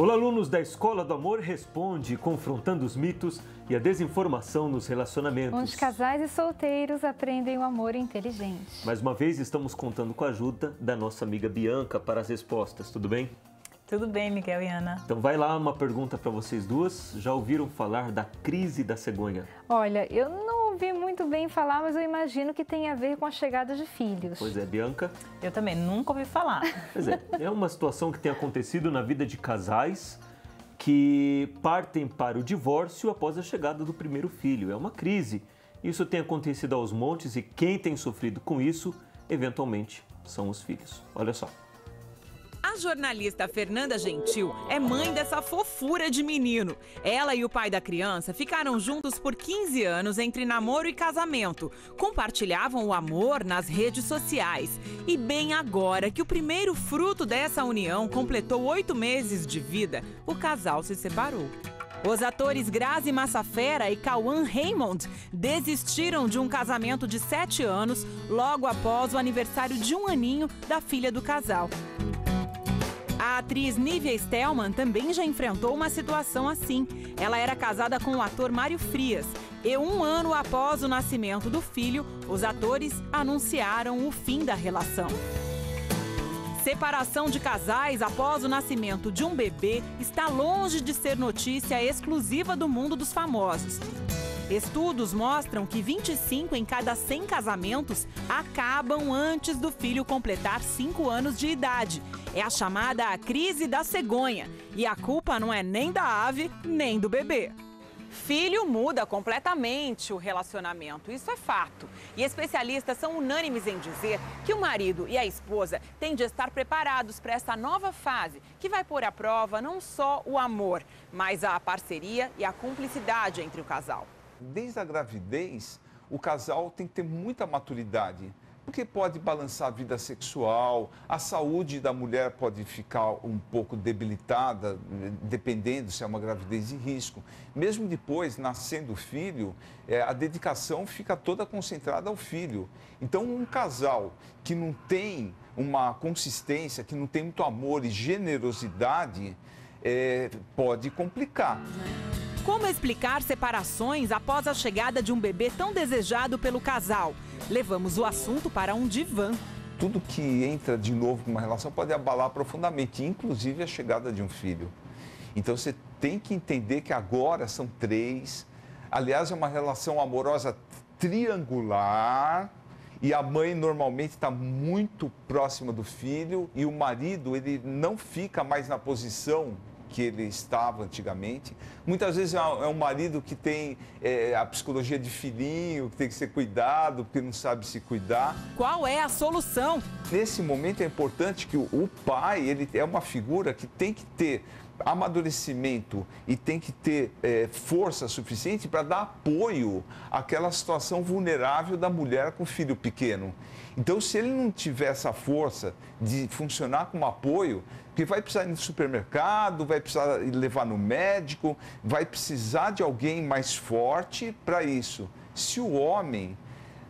Olá, alunos da Escola do Amor Responde, confrontando os mitos e a desinformação nos relacionamentos. Onde casais e solteiros aprendem o amor inteligente. Mais uma vez, estamos contando com a ajuda da nossa amiga Bianca para as respostas, tudo bem? Tudo bem, Miguel e Ana. Então vai lá, uma pergunta para vocês duas. Já ouviram falar da crise da cegonha? Olha, eu não ouvi muito bem falar, mas eu imagino que tem a ver com a chegada de filhos. Pois é, Bianca? Eu também nunca ouvi falar. Pois é uma situação que tem acontecido na vida de casais que partem para o divórcio após a chegada do primeiro filho. É uma crise. Isso tem acontecido aos montes e quem tem sofrido com isso, eventualmente, são os filhos. Olha só. A jornalista Fernanda Gentil é mãe dessa fofura de menino. Ela e o pai da criança ficaram juntos por 15 anos entre namoro e casamento. Compartilhavam o amor nas redes sociais. E bem agora que o primeiro fruto dessa união completou 8 meses de vida, o casal se separou. Os atores Grazi Massafera e Cauã Raymond desistiram de um casamento de 7 anos logo após o aniversário de 1 aninho da filha do casal. A atriz Nívia Stelman também já enfrentou uma situação assim. Ela era casada com o ator Mário Frias. E 1 ano após o nascimento do filho, os atores anunciaram o fim da relação. Separação de casais após o nascimento de um bebê está longe de ser notícia exclusiva do mundo dos famosos. Estudos mostram que 25 em cada 100 casamentos acabam antes do filho completar 5 anos de idade. É a chamada crise da cegonha. E a culpa não é nem da ave, nem do bebê. Filho muda completamente o relacionamento, isso é fato. E especialistas são unânimes em dizer que o marido e a esposa têm de estar preparados para essa nova fase, que vai pôr à prova não só o amor, mas a parceria e a cumplicidade entre o casal. Desde a gravidez, o casal tem que ter muita maturidade, porque pode balançar a vida sexual, a saúde da mulher pode ficar um pouco debilitada, dependendo se é uma gravidez de risco. Mesmo depois, nascendo o filho, a dedicação fica toda concentrada ao filho. Então, um casal que não tem uma consistência, que não tem muito amor e generosidade, pode complicar. Como explicar separações após a chegada de um bebê tão desejado pelo casal? Levamos o assunto para um divã. Tudo que entra de novo numa relação pode abalar profundamente, inclusive a chegada de um filho. Então você tem que entender que agora são 3. Aliás, é uma relação amorosa triangular. E a mãe normalmente está muito próxima do filho e o marido ele não fica mais na posição que ele estava antigamente. Muitas vezes é um marido que tem a psicologia de filhinho, que tem que ser cuidado, porque não sabe se cuidar. Qual é a solução? Nesse momento é importante que o pai, ele é uma figura que tem que ter amadurecimento e tem que ter força suficiente para dar apoio àquela situação vulnerável da mulher com filho pequeno. Então, se ele não tiver essa força de funcionar como apoio, porque vai precisar ir no supermercado, vai precisar levar no médico, vai precisar de alguém mais forte para isso. Se o homem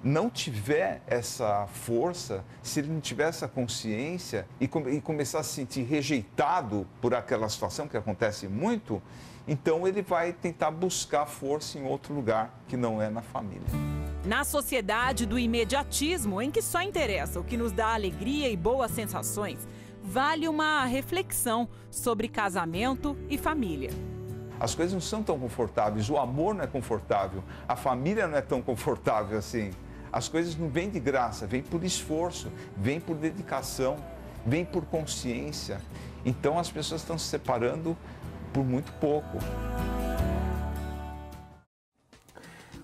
não tiver essa força, se ele não tiver essa consciência e começar a se sentir rejeitado por aquela situação que acontece muito, então ele vai tentar buscar força em outro lugar que não é na família. Na sociedade do imediatismo, em que só interessa o que nos dá alegria e boas sensações, vale uma reflexão sobre casamento e família. As coisas não são tão confortáveis, o amor não é confortável, a família não é tão confortável assim. As coisas não vêm de graça, vêm por esforço, vêm por dedicação, vêm por consciência. Então as pessoas estão se separando por muito pouco.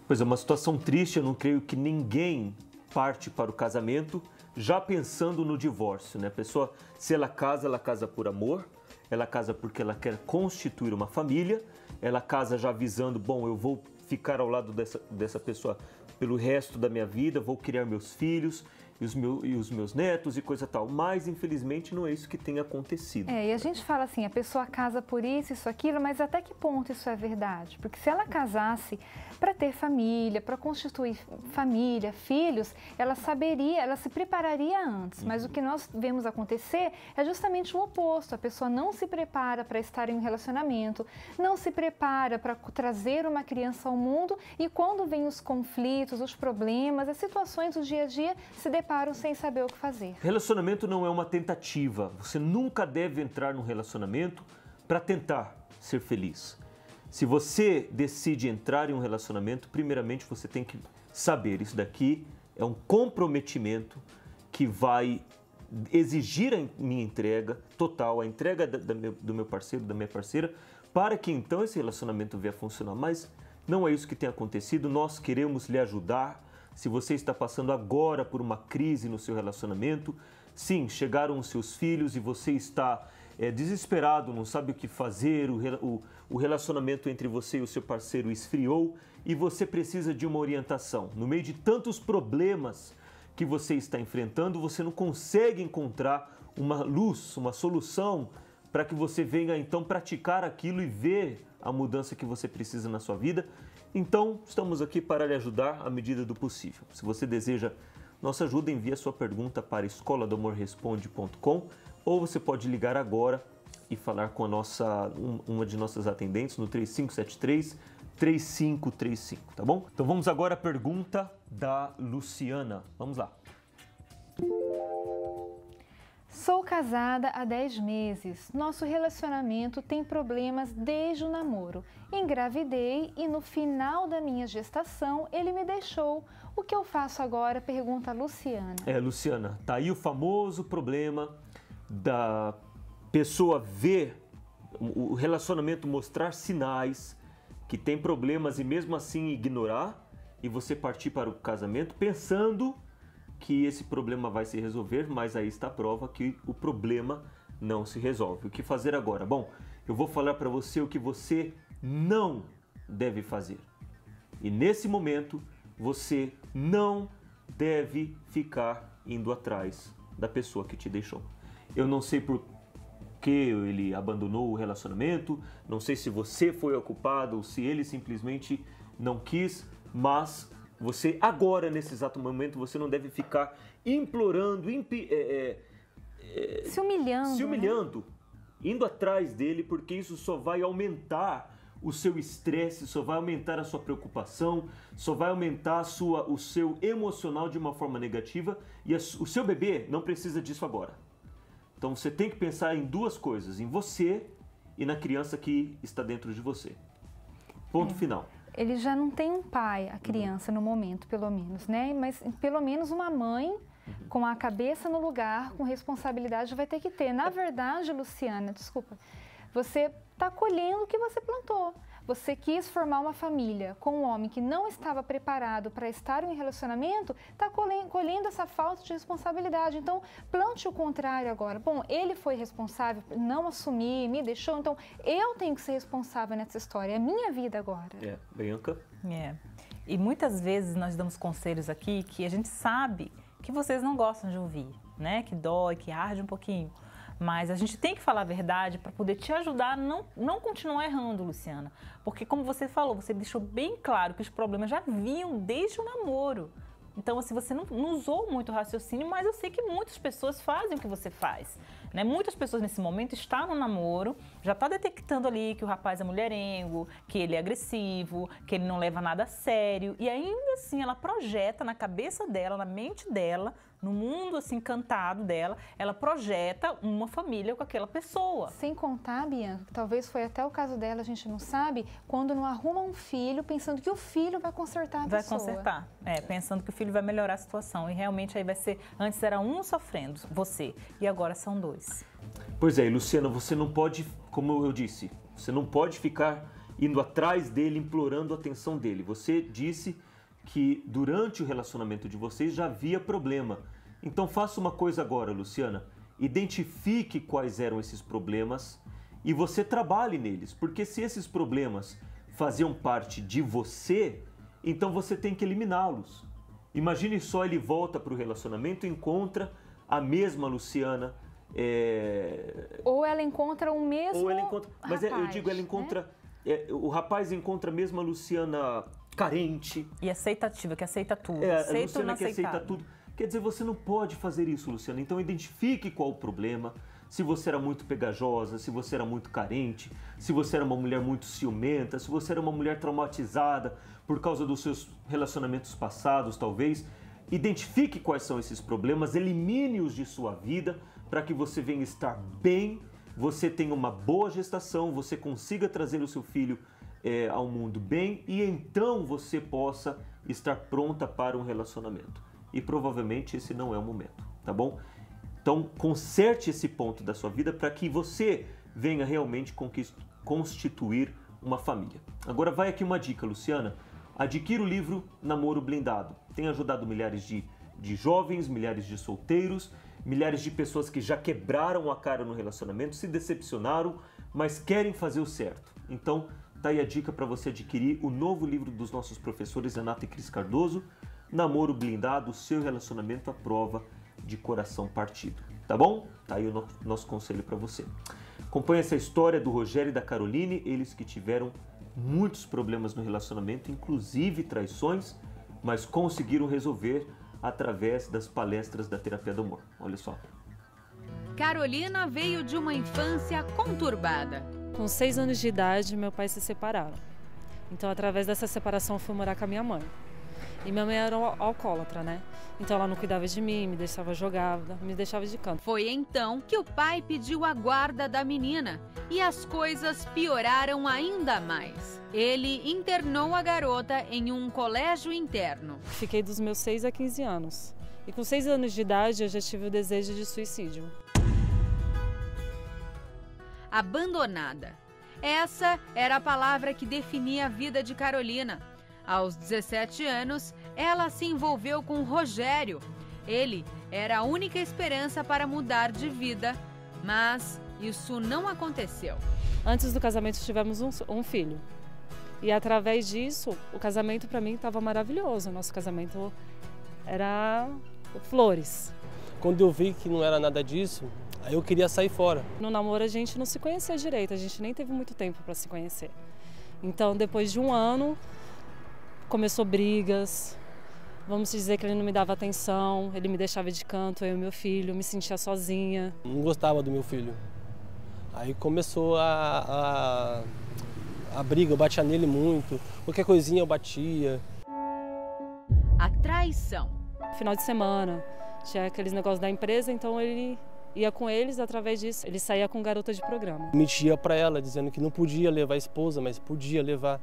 Pois é, uma situação triste, eu não creio que ninguém parte para o casamento já pensando no divórcio, né? A pessoa, se ela casa por amor, ela casa porque ela quer constituir uma família, ela casa já visando, bom, eu vou ficar ao lado dessa pessoa pelo resto da minha vida, vou criar meus filhos, e os meus netos e coisa tal. Mas, infelizmente, não é isso que tem acontecido. E a gente fala assim, a pessoa casa por isso, aquilo, mas até que ponto isso é verdade? Porque se ela casasse para ter família, para constituir família, filhos, ela saberia, ela se prepararia antes. Mas o que nós vemos acontecer é justamente o oposto. A pessoa não se prepara para estar em um relacionamento, não se prepara para trazer uma criança ao mundo e quando vem os conflitos, os problemas, as situações do dia a dia, se deparam sem saber o que fazer. Relacionamento não é uma tentativa. Você nunca deve entrar num relacionamento para tentar ser feliz. Se você decide entrar em um relacionamento, primeiramente você tem que saber, isso daqui é um comprometimento que vai exigir a minha entrega total, a entrega do meu parceiro, da minha parceira, para que então esse relacionamento venha a funcionar. Mas não é isso que tem acontecido, nós queremos lhe ajudar. Se você está passando agora por uma crise no seu relacionamento, sim, chegaram os seus filhos e você está desesperado, não sabe o que fazer, o relacionamento entre você e o seu parceiro esfriou e você precisa de uma orientação. No meio de tantos problemas que você está enfrentando, você não consegue encontrar uma luz, uma solução para que você venha então praticar aquilo e ver a mudança que você precisa na sua vida. Então, estamos aqui para lhe ajudar à medida do possível. Se você deseja nossa ajuda, envie a sua pergunta para escoladoamorresponde.com ou você pode ligar agora e falar com uma de nossas atendentes no 3573-3535, tá bom? Então vamos agora à pergunta da Luciana. Vamos lá. Sou casada há 10 meses. Nosso relacionamento tem problemas desde o namoro. Engravidei e no final da minha gestação ele me deixou. O que eu faço agora? Pergunta a Luciana. Luciana, tá aí o famoso problema da pessoa ver o relacionamento mostrar sinais que tem problemas e mesmo assim ignorar e você partir para o casamento pensando que esse problema vai se resolver, mas aí está a prova que o problema não se resolve. O que fazer agora? Bom, eu vou falar para você o que você não deve fazer. E nesse momento, você não deve ficar indo atrás da pessoa que te deixou. Eu não sei por que ele abandonou o relacionamento, não sei se você foi o culpado ou se ele simplesmente não quis, mas você agora, nesse exato momento, você não deve ficar implorando, se humilhando, indo atrás dele, porque isso só vai aumentar o seu estresse, só vai aumentar a sua preocupação, só vai aumentar o seu emocional de uma forma negativa e o seu bebê não precisa disso agora. Então você tem que pensar em duas coisas, em você e na criança que está dentro de você. Ponto final. Ele já não tem um pai, a criança, no momento, pelo menos, né? Mas pelo menos uma mãe com a cabeça no lugar, com responsabilidade, vai ter que ter. Na verdade, Luciana, desculpa, você está colhendo o que você plantou. Você quis formar uma família com um homem que não estava preparado para estar em um relacionamento, está colhendo essa falta de responsabilidade. Então, plante o contrário agora. Bom, ele foi responsável, não assumir, me deixou, então eu tenho que ser responsável nessa história. É a minha vida agora. Bianca? E muitas vezes nós damos conselhos aqui que a gente sabe que vocês não gostam de ouvir, né? Que dói, que arde um pouquinho. Mas a gente tem que falar a verdade para poder te ajudar a não continuar errando, Luciana. Porque, como você falou, você deixou bem claro que os problemas já vinham desde o namoro. Então, assim, você não usou muito raciocínio, mas eu sei que muitas pessoas fazem o que você faz, né? Muitas pessoas nesse momento estão no namoro, já está detectando ali que o rapaz é mulherengo, que ele é agressivo, que ele não leva nada a sério. E ainda assim, ela projeta na cabeça dela, na mente dela, no mundo assim encantado dela, ela projeta uma família com aquela pessoa. Sem contar, Bianca, que talvez foi até o caso dela, a gente não sabe, quando não arruma um filho, pensando que o filho vai consertar a pessoa. Vai consertar, pensando que o filho vai melhorar a situação. E realmente aí vai ser, antes era um sofrendo, você, e agora são dois. Pois é, Luciana, você não pode, como eu disse, você não pode ficar indo atrás dele, implorando a atenção dele. Você disse que durante o relacionamento de vocês já havia problema. Então faça uma coisa agora, Luciana. Identifique quais eram esses problemas e você trabalhe neles. Porque se esses problemas faziam parte de você, então você tem que eliminá-los. Imagine só, ele volta para o relacionamento e encontra a mesma Luciana. Ou ela encontra o mesmo Ou ela encontra, mas rapaz, eu digo, ela encontra... o rapaz encontra a mesma Luciana carente. E aceitativa, que aceita tudo. A Aceita Luciana que aceita tudo. Quer dizer, você não pode fazer isso, Luciana. Então identifique qual o problema. Se você era muito pegajosa, se você era muito carente, se você era uma mulher muito ciumenta, se você era uma mulher traumatizada por causa dos seus relacionamentos passados, talvez. Identifique quais são esses problemas, elimine-os de sua vida para que você venha estar bem, você tenha uma boa gestação, você consiga trazer o seu filho ao mundo bem e então você possa estar pronta para um relacionamento. E provavelmente esse não é o momento, tá bom? Então conserte esse ponto da sua vida para que você venha realmente constituir uma família. Agora vai aqui uma dica, Luciana. Adquira o livro Namoro Blindado. Tem ajudado milhares de jovens, milhares de solteiros, milhares de pessoas que já quebraram a cara no relacionamento, se decepcionaram, mas querem fazer o certo. Então, tá aí a dica para você adquirir o novo livro dos nossos professores Renato e Cris Cardoso, Namoro Blindado, seu relacionamento à prova de coração partido. Tá bom? Tá aí o nosso conselho para você. Acompanhe essa história do Rogério e da Caroline, eles que tiveram muitos problemas no relacionamento, inclusive traições, mas conseguiram resolver através das palestras da Terapia do Amor. Olha só. Carolina veio de uma infância conturbada. Com 6 anos de idade, meu pai se separaram. Então, através dessa separação, eu fui morar com a minha mãe. E minha mãe era alcoólatra, né? Então, ela não cuidava de mim, me deixava jogada, me deixava de canto. Foi então que o pai pediu a guarda da menina e as coisas pioraram ainda mais. Ele internou a garota em um colégio interno. Fiquei dos meus 6 a 15 anos. E com 6 anos de idade, eu já tive o desejo de suicídio. Abandonada. Essa era a palavra que definia a vida de Carolina. Aos 17 anos, ela se envolveu com Rogério. Ele era a única esperança para mudar de vida, mas isso não aconteceu. Antes do casamento, tivemos um filho. E através disso, o casamento para mim estava maravilhoso. O nosso casamento era flores. Quando eu vi que não era nada disso, aí eu queria sair fora. No namoro a gente não se conhecia direito, a gente nem teve muito tempo para se conhecer. Então, depois de um ano, começou brigas, vamos dizer que ele não me dava atenção, ele me deixava de canto, eu e meu filho, me sentia sozinha. Não gostava do meu filho. Aí começou a briga, eu batia nele muito, qualquer coisinha eu batia. A traição. Final de semana, tinha aqueles negócios da empresa, então ele ia com eles, através disso ele saía com garota de programa. Mentia para ela, dizendo que não podia levar a esposa, mas podia levar.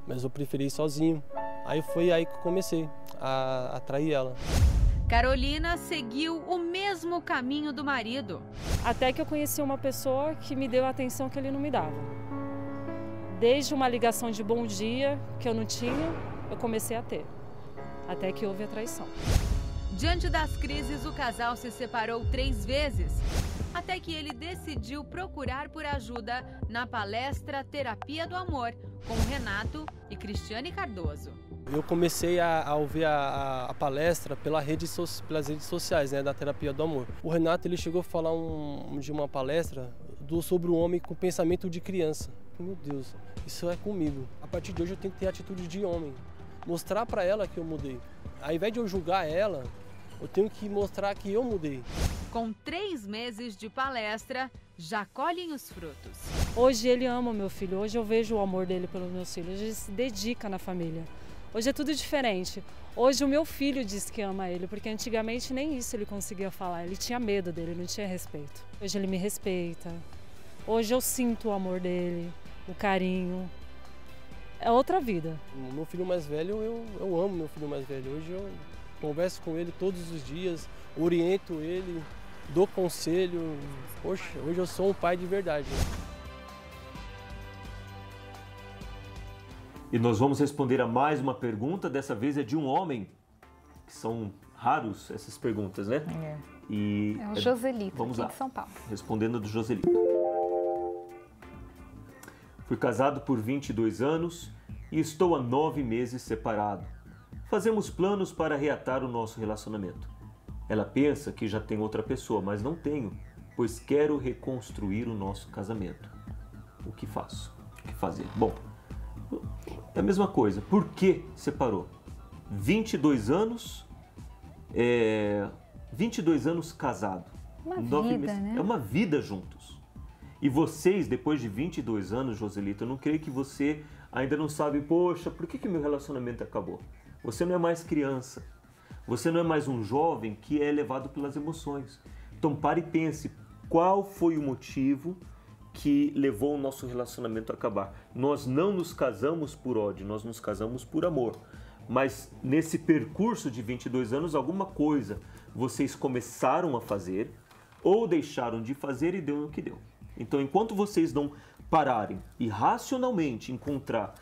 Mas eu preferi ir sozinho. Aí foi aí que eu comecei a atrair ela. Carolina seguiu o mesmo caminho do marido. Até que eu conheci uma pessoa que me deu a atenção que ele não me dava. Desde uma ligação de bom dia que eu não tinha, eu comecei a ter. Até que houve a traição. Diante das crises, o casal se separou 3 vezes. Até que ele decidiu procurar por ajuda na palestra Terapia do Amor, com Renato e Cristiane Cardoso. Eu comecei a ouvir a palestra pelas redes sociais, né, da Terapia do Amor. O Renato ele chegou a falar de uma palestra sobre o homem com pensamento de criança. Meu Deus, isso é comigo. A partir de hoje eu tenho que ter atitude de homem. Mostrar para ela que eu mudei. Ao invés de eu julgar ela, eu tenho que mostrar que eu mudei. Com 3 meses de palestra, já colhem os frutos. Hoje ele ama o meu filho, hoje eu vejo o amor dele pelos meus filhos, hoje ele se dedica na família. Hoje é tudo diferente. Hoje o meu filho diz que ama ele, porque antigamente nem isso ele conseguia falar, ele tinha medo dele, não tinha respeito. Hoje ele me respeita, hoje eu sinto o amor dele, o carinho. É outra vida. O meu filho mais velho, eu amo meu filho mais velho. Hoje eu converso com ele todos os dias, oriento ele, dou conselho. Poxa, hoje eu sou um pai de verdade. E nós vamos responder a mais uma pergunta, dessa vez é de um homem, que são raros essas perguntas, né? É o Joselito, vamos aqui lá, de São Paulo. Respondendo do Joselito. Fui casado por 22 anos e estou há 9 meses separado. Fazemos planos para reatar o nosso relacionamento. Ela pensa que já tem outra pessoa, mas não tenho, pois quero reconstruir o nosso casamento. O que faço? O que fazer? Bom, é a mesma coisa. Por que separou? 22 anos, 22 anos casado. Uma 9 vida, meses. né? É uma vida juntos. E vocês, depois de 22 anos, Joselito, eu não creio que você ainda não sabe, poxa, por que meu relacionamento acabou? Você não é mais criança. Você não é mais um jovem que é levado pelas emoções. Então pare e pense, qual foi o motivo que levou o nosso relacionamento a acabar? Nós não nos casamos por ódio, nós nos casamos por amor. Mas nesse percurso de 22 anos, alguma coisa vocês começaram a fazer ou deixaram de fazer e deu no que deu. Então, enquanto vocês não pararem e racionalmente encontrar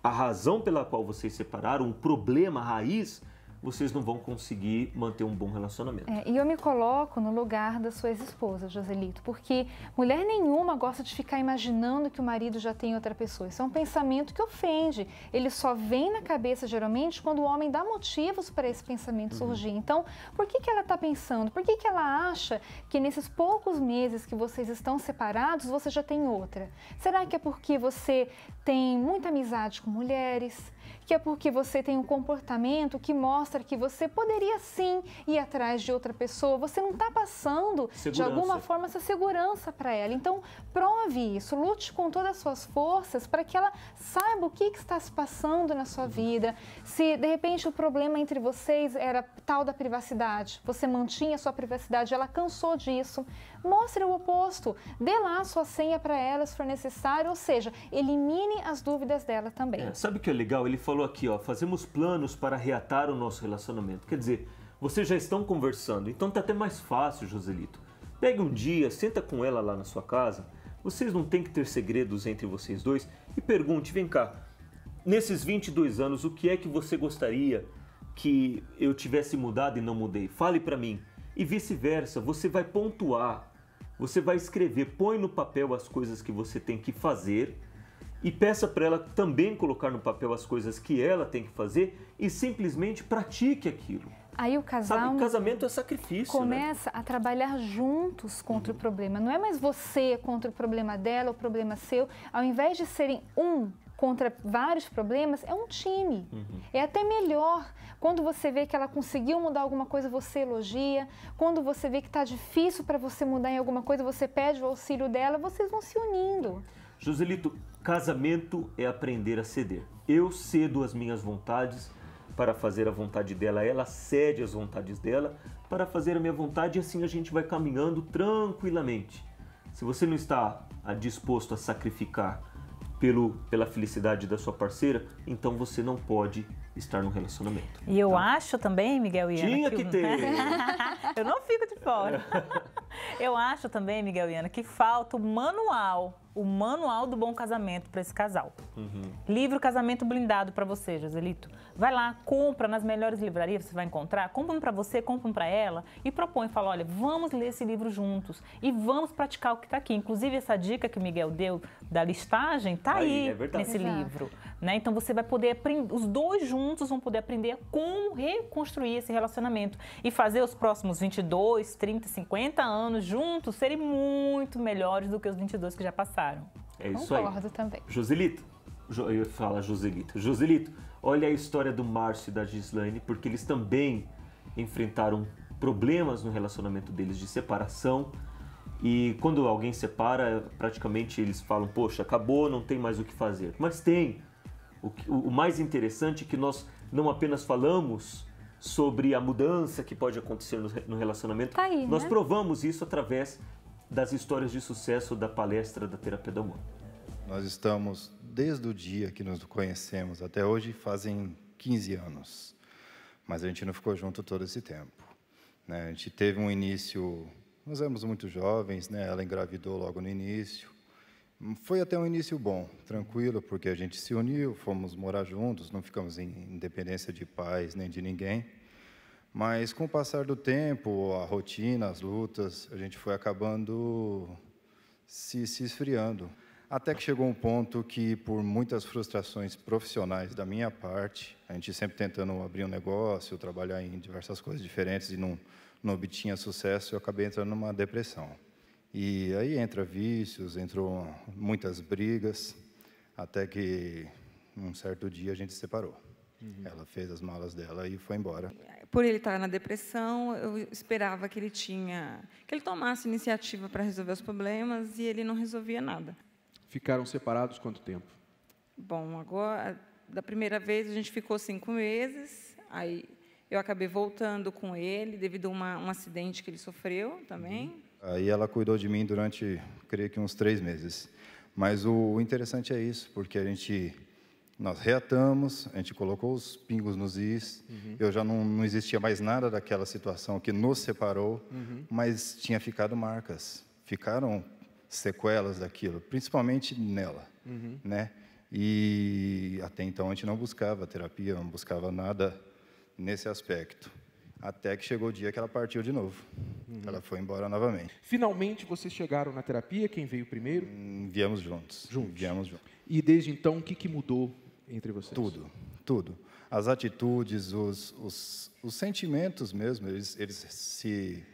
a razão pela qual vocês separaram, um problema, a raiz, vocês não vão conseguir manter um bom relacionamento. E eu me coloco no lugar da sua ex-esposa, Joselito, porque mulher nenhuma gosta de ficar imaginando que o marido já tem outra pessoa. Isso é um pensamento que ofende. Ele só vem na cabeça, geralmente, quando o homem dá motivos para esse pensamento surgir. Então, por que ela está pensando? Por que ela acha que nesses poucos meses que vocês estão separados, você já tem outra? Será que é porque você tem muita amizade com mulheres? Que é porque você tem um comportamento que mostra que você poderia sim ir atrás de outra pessoa, você não está passando de alguma forma essa segurança para ela. Então, prove isso, lute com todas as suas forças para que ela saiba o que está se passando na sua vida. Se de repente o problema entre vocês era tal da privacidade, você mantinha a sua privacidade, ela cansou disso, mostre o oposto, dê lá a sua senha para ela se for necessário, ou seja, elimine as dúvidas dela também. Sabe o que é legal? Ele falou aqui, ó, fazemos planos para reatar o nosso relacionamento. Quer dizer, vocês já estão conversando, então tá até mais fácil, Joselito. Pegue um dia, senta com ela lá na sua casa, vocês não têm que ter segredos entre vocês dois, e pergunte, vem cá, nesses 22 anos, o que é que você gostaria que eu tivesse mudado e não mudei? Fale para mim. E vice-versa, você vai pontuar, você vai escrever, põe no papel as coisas que você tem que fazer, e peça para ela também colocar no papel as coisas que ela tem que fazer e simplesmente pratique aquilo. Aí o casal... Sabe, o casamento é sacrifício, começa a trabalhar juntos contra o problema. Não é mais você contra o problema dela, o problema seu. Ao invés de serem um contra vários problemas, é um time. É até melhor. Quando você vê que ela conseguiu mudar alguma coisa, você elogia. Quando você vê que está difícil para você mudar em alguma coisa, você pede o auxílio dela, vocês vão se unindo. Joselito, casamento é aprender a ceder. Eu cedo as minhas vontades para fazer a vontade dela, ela cede as vontades dela para fazer a minha vontade, e assim a gente vai caminhando tranquilamente. Se você não está disposto a sacrificar pela felicidade da sua parceira, então você não pode estar num relacionamento. E eu acho também, Miguel e Ana... Tinha que ter! Eu não fico de fora. Eu acho também, Miguel e Ana, que falta o manual do bom casamento para esse casal. Livro Casamento Blindado para você, Joselito. Vai lá, compra nas melhores livrarias, você vai encontrar, compra um para você, compra um para ela e propõe, fala, olha, vamos ler esse livro juntos e vamos praticar o que está aqui. Inclusive, essa dica que o Miguel deu da listagem está aí nesse livro. Né? Então, você vai poder aprender, os dois juntos vão poder aprender como reconstruir esse relacionamento e fazer os próximos 22, 30, 50 anos juntos serem muito melhores do que os 22 que já passaram. É isso aí. Concordo também. Joselito, eu ia falar Joselito. Joselito, olha a história do Márcio e da Gislaine, porque eles também enfrentaram problemas no relacionamento deles de separação. E quando alguém separa, praticamente eles falam, poxa, acabou, não tem mais o que fazer. Mas tem. O mais interessante é que nós não apenas falamos sobre a mudança que pode acontecer no relacionamento, tá aí, nós né? provamos isso através das histórias de sucesso da palestra da Terapia do Amor. Nós estamos, desde o dia que nos conhecemos até hoje, fazem 15 anos. Mas a gente não ficou junto todo esse tempo. Né? A gente teve um início, nós éramos muito jovens, né? Ela engravidou logo no início. Foi até um início bom, tranquilo, porque a gente se uniu, fomos morar juntos, não ficamos em independência de pais nem de ninguém. Mas com o passar do tempo, a rotina, as lutas, a gente foi acabando se esfriando. Até que chegou um ponto que, por muitas frustrações profissionais da minha parte, a gente sempre tentando abrir um negócio, trabalhar em diversas coisas diferentes e não obtinha sucesso, eu acabei entrando numa depressão. E aí entra vícios, entrou muitas brigas, até que, um certo dia, a gente se separou. Ela fez as malas dela e foi embora. Por ele estar na depressão, eu esperava que ele tomasse iniciativa para resolver os problemas e ele não resolvia nada. Ficaram separados quanto tempo? Bom, agora, da primeira vez a gente ficou 5 meses, aí eu acabei voltando com ele devido a um acidente que ele sofreu também. Aí ela cuidou de mim durante, creio que uns 3 meses. Mas o interessante é isso, porque nós reatamos, a gente colocou os pingos nos is, eu já não existia mais nada daquela situação que nos separou, mas tinha ficado marcas, ficaram sequelas daquilo, principalmente nela, né? E até então a gente não buscava terapia, não buscava nada nesse aspecto, até que chegou o dia que ela partiu de novo, ela foi embora novamente. Finalmente vocês chegaram na terapia, quem veio primeiro? Viemos juntos. Viemos juntos. E desde então, o que mudou entre vocês? Tudo. As atitudes, os sentimentos mesmo, eles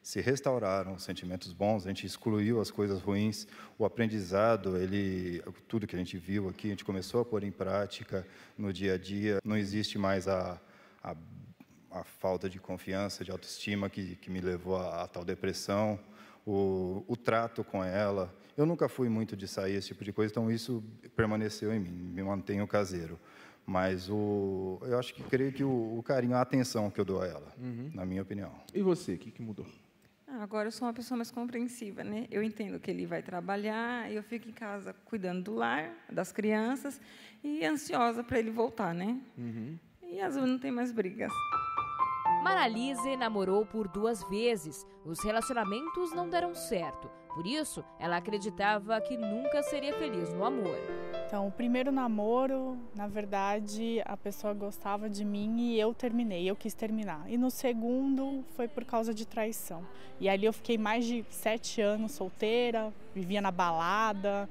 se restauraram, os sentimentos bons, a gente excluiu as coisas ruins, o aprendizado, tudo que a gente viu aqui, a gente começou a pôr em prática no dia a dia, não existe mais a falta de confiança, de autoestima que me levou a tal depressão, o trato com ela. Eu nunca fui muito de sair, esse tipo de coisa, então isso permaneceu em mim, me mantenho caseiro. Mas eu creio que o carinho, a atenção que eu dou a ela, na minha opinião. E você, o que mudou? Agora eu sou uma pessoa mais compreensiva, né? Eu entendo que ele vai trabalhar, eu fico em casa cuidando do lar, das crianças, e ansiosa para ele voltar, né? E às vezes não tem mais brigas. Maralise namorou por 2 vezes. Os relacionamentos não deram certo. Por isso, ela acreditava que nunca seria feliz no amor. Então, o primeiro namoro, na verdade, a pessoa gostava de mim e eu terminei, eu quis terminar. E no segundo foi por causa de traição. E ali eu fiquei mais de 7 anos solteira, vivia na balada,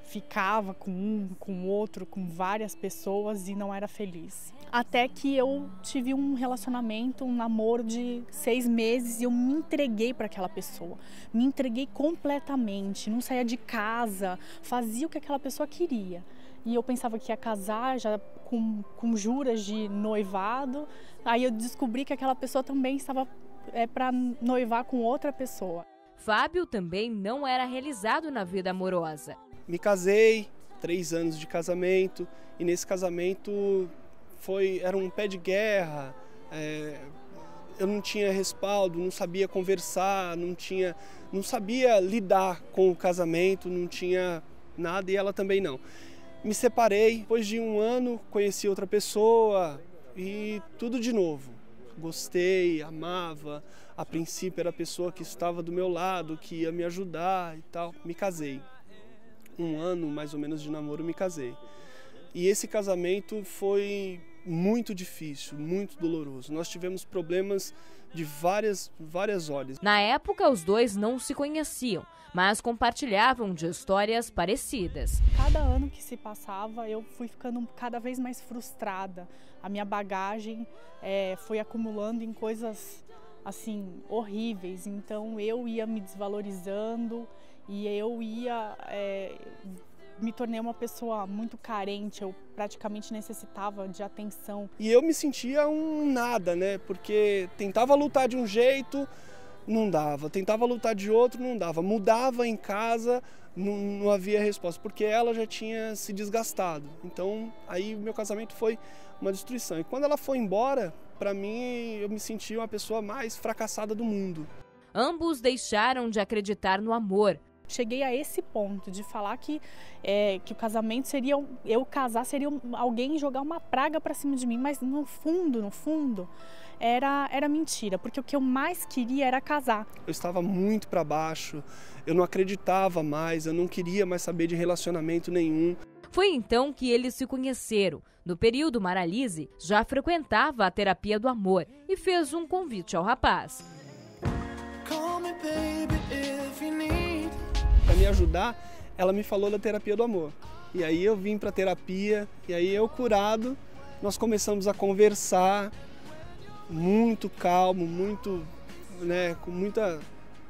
ficava com um, com outro, com várias pessoas e não era feliz. Até que eu tive um relacionamento, um namoro de 6 meses e eu me entreguei para aquela pessoa. Me entreguei completamente, não saía de casa, fazia o que aquela pessoa queria. E eu pensava que ia casar já com juras de noivado. Aí eu descobri que aquela pessoa também estava para noivar com outra pessoa. Fábio também não era realizado na vida amorosa. Me casei, 3 anos de casamento, e nesse casamento era um pé de guerra, eu não tinha respaldo, não sabia conversar, não sabia lidar com o casamento, não tinha nada e ela também não. Me separei, depois de 1 ano conheci outra pessoa e tudo de novo. Gostei, amava, a princípio era a pessoa que estava do meu lado, que ia me ajudar e tal. Me casei. 1 ano mais ou menos de namoro, me casei. E esse casamento foi muito difícil, muito doloroso. Nós tivemos problemas de várias ordens. Na época, os dois não se conheciam, mas compartilhavam de histórias parecidas. Cada ano que se passava, eu fui ficando cada vez mais frustrada. A minha bagagem foi acumulando em coisas assim horríveis. Então eu ia me desvalorizando e eu ia me tornei uma pessoa muito carente, eu praticamente necessitava de atenção. E eu me sentia um nada, né? Porque tentava lutar de um jeito, não dava. Tentava lutar de outro, não dava. Mudava em casa, não havia resposta, porque ela já tinha se desgastado. Então, aí o meu casamento foi uma destruição. E quando ela foi embora, para mim, eu me senti uma pessoa mais fracassada do mundo. Ambos deixaram de acreditar no amor. Cheguei a esse ponto de falar que o casamento seria, eu casar seria alguém jogar uma praga para cima de mim, mas no fundo, era mentira, porque o que eu mais queria era casar. Eu estava muito para baixo, eu não acreditava mais, eu não queria mais saber de relacionamento nenhum. Foi então que eles se conheceram. No período, Maralise já frequentava a terapia do amor e fez um convite ao rapaz. Para me ajudar, ela me falou da terapia do amor. E aí eu vim para terapia, e aí eu curado, nós começamos a conversar, muito calmo, muito, né, com muita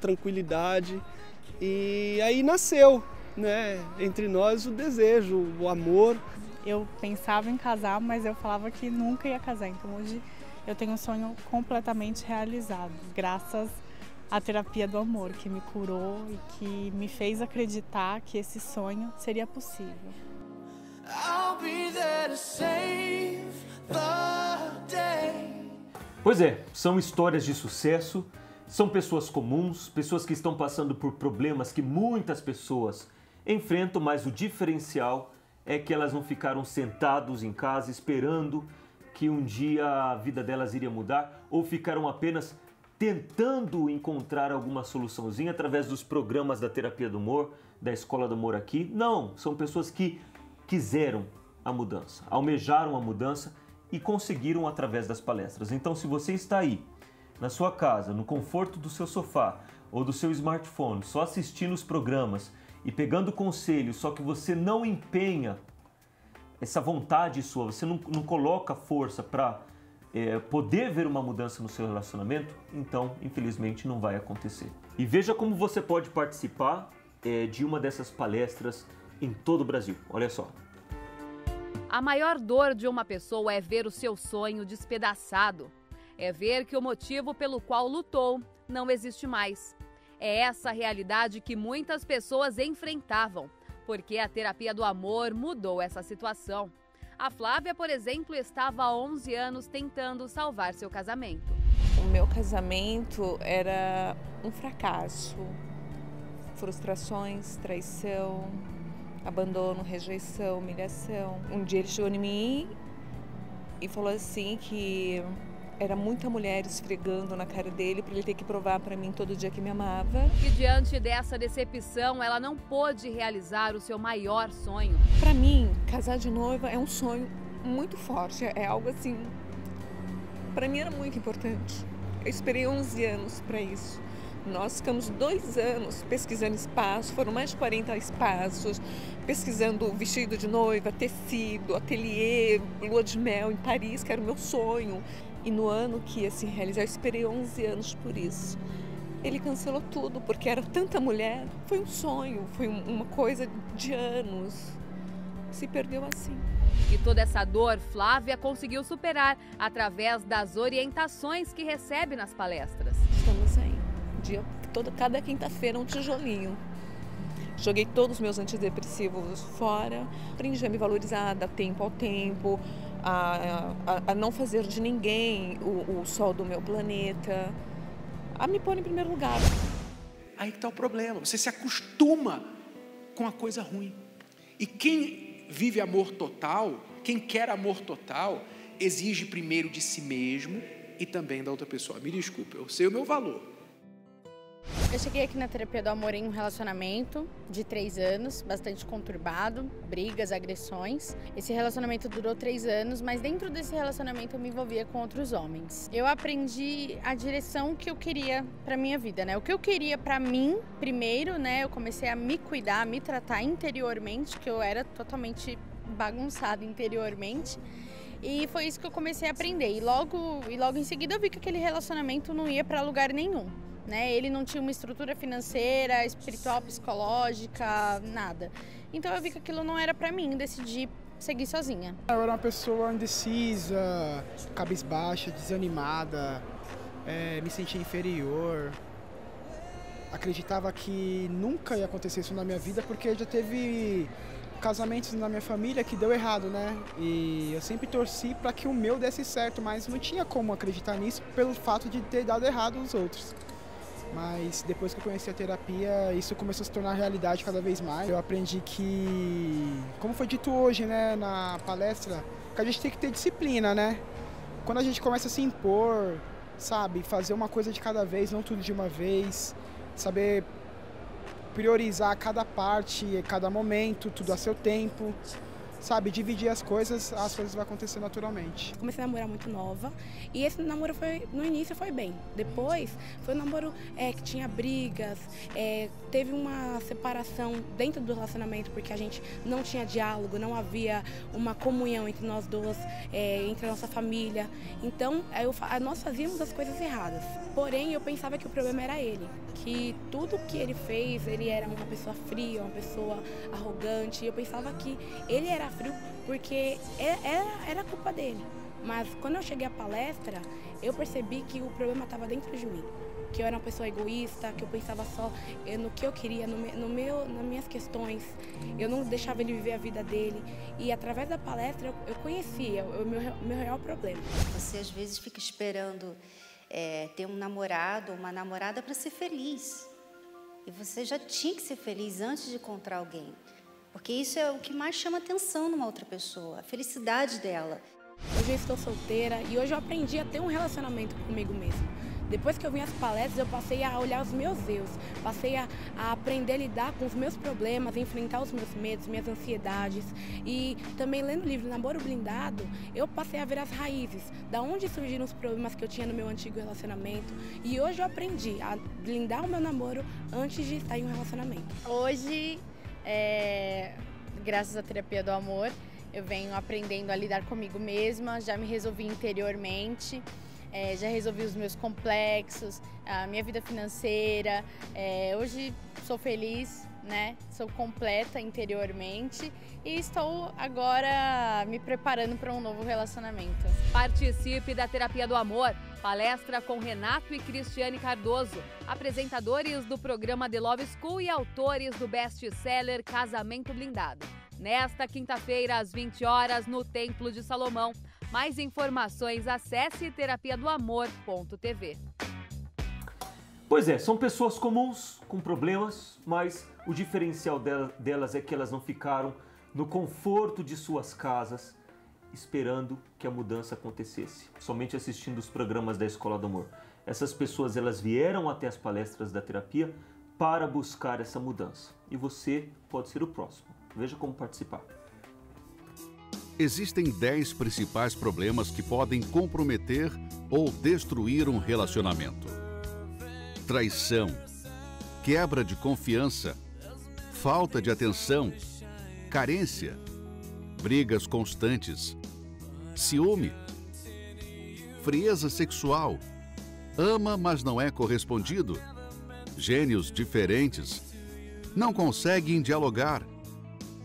tranquilidade. E aí nasceu, né, entre nós o desejo, o amor. Eu pensava em casar, mas eu falava que nunca ia casar. Então hoje eu tenho um sonho completamente realizado, graças à terapia do amor, que me curou e que me fez acreditar que esse sonho seria possível. Pois é, são histórias de sucesso, são pessoas comuns, pessoas que estão passando por problemas que muitas pessoas enfrentam, mas o diferencial é que elas não ficaram sentados em casa esperando que um dia a vida delas iria mudar, ou ficaram apenas tentando encontrar alguma soluçãozinha através dos programas da Terapia do Amor, da Escola do Amor aqui. Não, são pessoas que quiseram a mudança, almejaram a mudança e conseguiram através das palestras. Então, se você está aí, na sua casa, no conforto do seu sofá ou do seu smartphone, só assistindo os programas e pegando conselhos, só que você não empenha essa vontade sua, você não coloca força para poder ver uma mudança no seu relacionamento, então, infelizmente, não vai acontecer. E veja como você pode participar de uma dessas palestras em todo o Brasil. Olha só. A maior dor de uma pessoa é ver o seu sonho despedaçado. É ver que o motivo pelo qual lutou não existe mais. É essa a realidade que muitas pessoas enfrentavam, porque a terapia do amor mudou essa situação. A Flávia, por exemplo, estava há 11 anos tentando salvar seu casamento. O meu casamento era um fracasso. Frustrações, traição, abandono, rejeição, humilhação. Um dia ele chegou em mim e falou assim que era muita mulher esfregando na cara dele para ele ter que provar para mim todo dia que me amava. E diante dessa decepção, ela não pôde realizar o seu maior sonho. Para mim, casar de noiva é um sonho muito forte, é algo assim, para mim era muito importante. Eu esperei 11 anos para isso. Nós ficamos 2 anos pesquisando espaço, foram mais de 40 espaços, pesquisando vestido de noiva, tecido, ateliê, lua de mel em Paris, que era o meu sonho. E no ano que ia se realizar, eu esperei 11 anos por isso. Ele cancelou tudo, porque era tanta mulher. Foi um sonho, foi uma coisa de anos. Se perdeu assim. E toda essa dor, Flávia conseguiu superar através das orientações que recebe nas palestras. Estamos aí. Cada quinta-feira um tijolinho. Joguei todos os meus antidepressivos fora. Aprendi a me valorizar, dar tempo ao tempo. A não fazer de ninguém o sol do meu planeta, a me pôr em primeiro lugar. Aí que está o problema, você se acostuma com a coisa ruim. E quem vive amor total, quem quer amor total, exige primeiro de si mesmo e também da outra pessoa. Me desculpe, eu sei o meu valor. Eu cheguei aqui na Terapia do Amor em um relacionamento de 3 anos, bastante conturbado, brigas, agressões. Esse relacionamento durou 3 anos, mas dentro desse relacionamento eu me envolvia com outros homens. Eu aprendi a direção que eu queria para minha vida, né? O que eu queria para mim, primeiro, né? Eu comecei a me cuidar, a me tratar interiormente, que eu era totalmente bagunçada interiormente. E foi isso que eu comecei a aprender. E logo em seguida eu vi que aquele relacionamento não ia para lugar nenhum. Né? Ele não tinha uma estrutura financeira, espiritual, psicológica, nada. Então eu vi que aquilo não era pra mim, decidi seguir sozinha. Eu era uma pessoa indecisa, cabisbaixa, desanimada, me sentia inferior. Acreditava que nunca ia acontecer isso na minha vida, porque já teve casamentos na minha família que deu errado, né? E eu sempre torci para que o meu desse certo, mas não tinha como acreditar nisso pelo fato de ter dado errado os outros. Mas depois que eu conheci a terapia, isso começou a se tornar realidade cada vez mais. Eu aprendi que, como foi dito hoje, né, na palestra, que a gente tem que ter disciplina, né? Quando a gente começa a se impor, sabe, fazer uma coisa de cada vez, não tudo de uma vez, saber priorizar cada parte, cada momento, tudo a seu tempo. sabe, dividir as coisas vão acontecer naturalmente. Comecei a namorar muito nova e esse namoro no início foi bem. Depois foi um namoro que tinha brigas, teve uma separação dentro do relacionamento porque a gente não tinha diálogo, não havia uma comunhão entre nós duas, entre a nossa família. Então nós fazíamos as coisas erradas. Porém eu pensava que o problema era ele, que tudo que ele fez, ele era uma pessoa fria, uma pessoa arrogante. E eu pensava que ele era frio porque era culpa dele. Mas quando eu cheguei à palestra, eu percebi que o problema estava dentro de mim. Que eu era uma pessoa egoísta, que eu pensava só no que eu queria, nas minhas questões. Eu não deixava ele viver a vida dele. E através da palestra eu conhecia o meu real problema. Você às vezes fica esperando ter um namorado ou uma namorada para ser feliz. E você já tinha que ser feliz antes de encontrar alguém. Porque isso é o que mais chama atenção numa outra pessoa, a felicidade dela. Hoje eu estou solteira e hoje eu aprendi a ter um relacionamento comigo mesma. Depois que eu vim às palestras, eu passei a olhar os meus erros, passei a aprender a lidar com os meus problemas, a enfrentar os meus medos, minhas ansiedades. E também lendo o livro Namoro Blindado, eu passei a ver as raízes, da onde surgiram os problemas que eu tinha no meu antigo relacionamento. E hoje eu aprendi a blindar o meu namoro antes de estar em um relacionamento. Hoje, graças à terapia do amor, eu venho aprendendo a lidar comigo mesma, já me resolvi interiormente. Já resolvi os meus complexos, a minha vida financeira. Hoje sou feliz, né? Sou completa interiormente e estou agora me preparando para um novo relacionamento. Participe da Terapia do Amor. Palestra com Renato e Cristiane Cardoso, apresentadores do programa The Love School e autores do best-seller Casamento Blindado. Nesta quinta-feira, às 20 horas, no Templo de Salomão. Mais informações, acesse terapiadoamor.tv. Pois é, são pessoas comuns, com problemas, mas o diferencial delas é que elas não ficaram no conforto de suas casas, esperando que a mudança acontecesse, somente assistindo os programas da Escola do Amor. Essas pessoas, elas vieram até as palestras da terapia para buscar essa mudança. E você pode ser o próximo. Veja como participar. Existem 10 principais problemas que podem comprometer ou destruir um relacionamento: traição, quebra de confiança, falta de atenção, carência, brigas constantes, ciúme, frieza sexual, ama mas não é correspondido, gênios diferentes, não conseguem dialogar,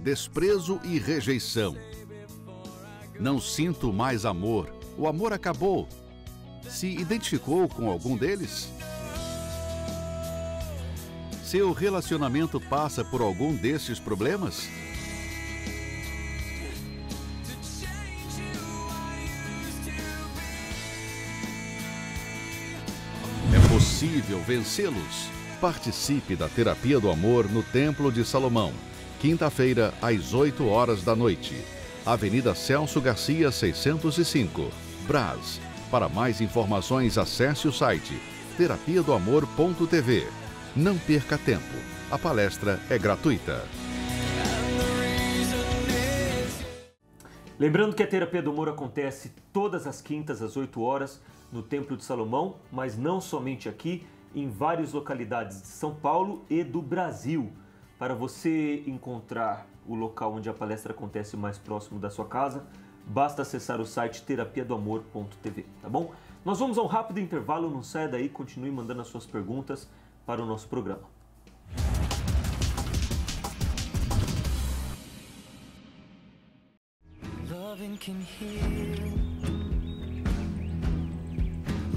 desprezo e rejeição. Não sinto mais amor, o amor acabou. Se identificou com algum deles? Seu relacionamento passa por algum desses problemas? É possível vencê-los? Participe da Terapia do Amor no Templo de Salomão. Quinta-feira, às 8 horas da noite. Avenida Celso Garcia, 605, Brás. Para mais informações, acesse o site terapiadoamor.tv. Não perca tempo. A palestra é gratuita. Lembrando que a Terapia do Amor acontece todas as quintas às 8 horas no Templo de Salomão, mas não somente aqui, em várias localidades de São Paulo e do Brasil. Para você encontrar o local onde a palestra acontece mais próximo da sua casa, basta acessar o site terapiadoamor.tv, tá bom? Nós vamos a um rápido intervalo, não saia daí, continue mandando as suas perguntas para o nosso programa. Loving can heal.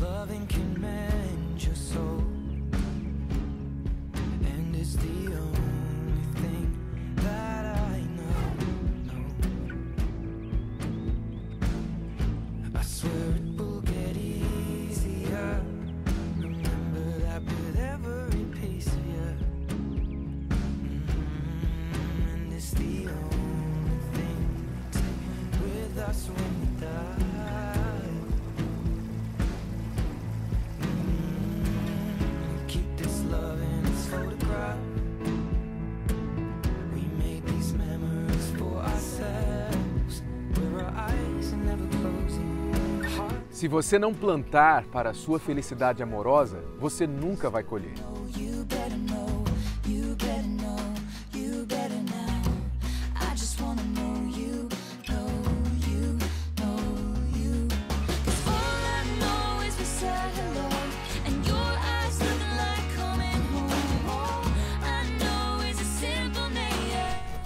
Loving can mend your soul. And it's the only thing that I know. I swear it will get easier. Remember that with every piece of you. And it's the only thing with us when we die. Se você não plantar para a sua felicidade amorosa, você nunca vai colher.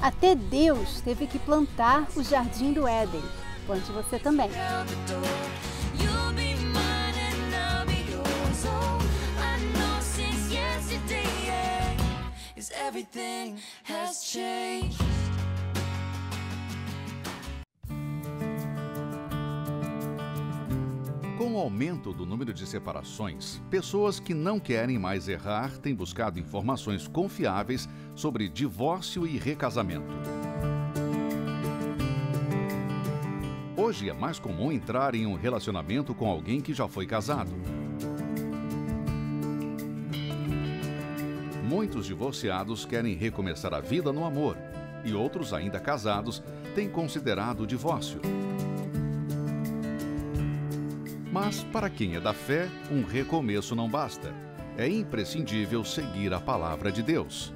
Até Deus teve que plantar o jardim do Éden. Plante você também. Com o aumento do número de separações, pessoas que não querem mais errar têm buscado informações confiáveis sobre divórcio e recasamento. Hoje é mais comum entrar em um relacionamento com alguém que já foi casado. Muitos divorciados querem recomeçar a vida no amor e outros, ainda casados, têm considerado o divórcio. Mas, para quem é da fé, um recomeço não basta. É imprescindível seguir a palavra de Deus.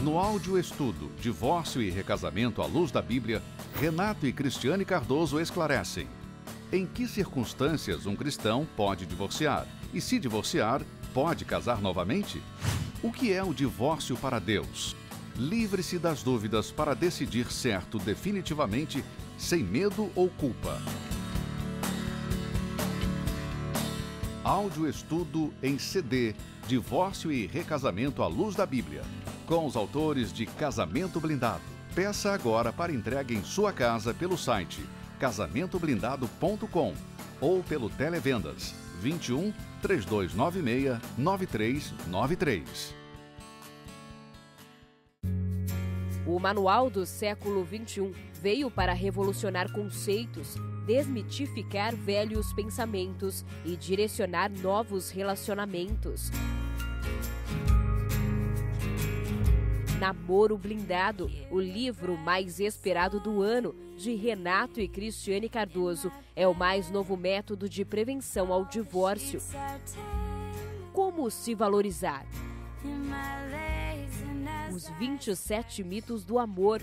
No áudio estudo Divórcio e Recasamento à Luz da Bíblia, Renato e Cristiane Cardoso esclarecem: em que circunstâncias um cristão pode divorciar? E se divorciar, pode casar novamente? O que é o divórcio para Deus? Livre-se das dúvidas para decidir certo definitivamente, sem medo ou culpa. Áudio estudo em CD, Divórcio e Recasamento à Luz da Bíblia, com os autores de Casamento Blindado. Peça agora para entrega em sua casa pelo site casamentoblindado.com ou pelo Televendas 21 3296 9393. O Manual do Século XXI veio para revolucionar conceitos, desmitificar velhos pensamentos e direcionar novos relacionamentos. Namoro Blindado, o livro mais esperado do ano, de Renato e Cristiane Cardoso, é o mais novo método de prevenção ao divórcio. Como se valorizar? Os 27 mitos do amor.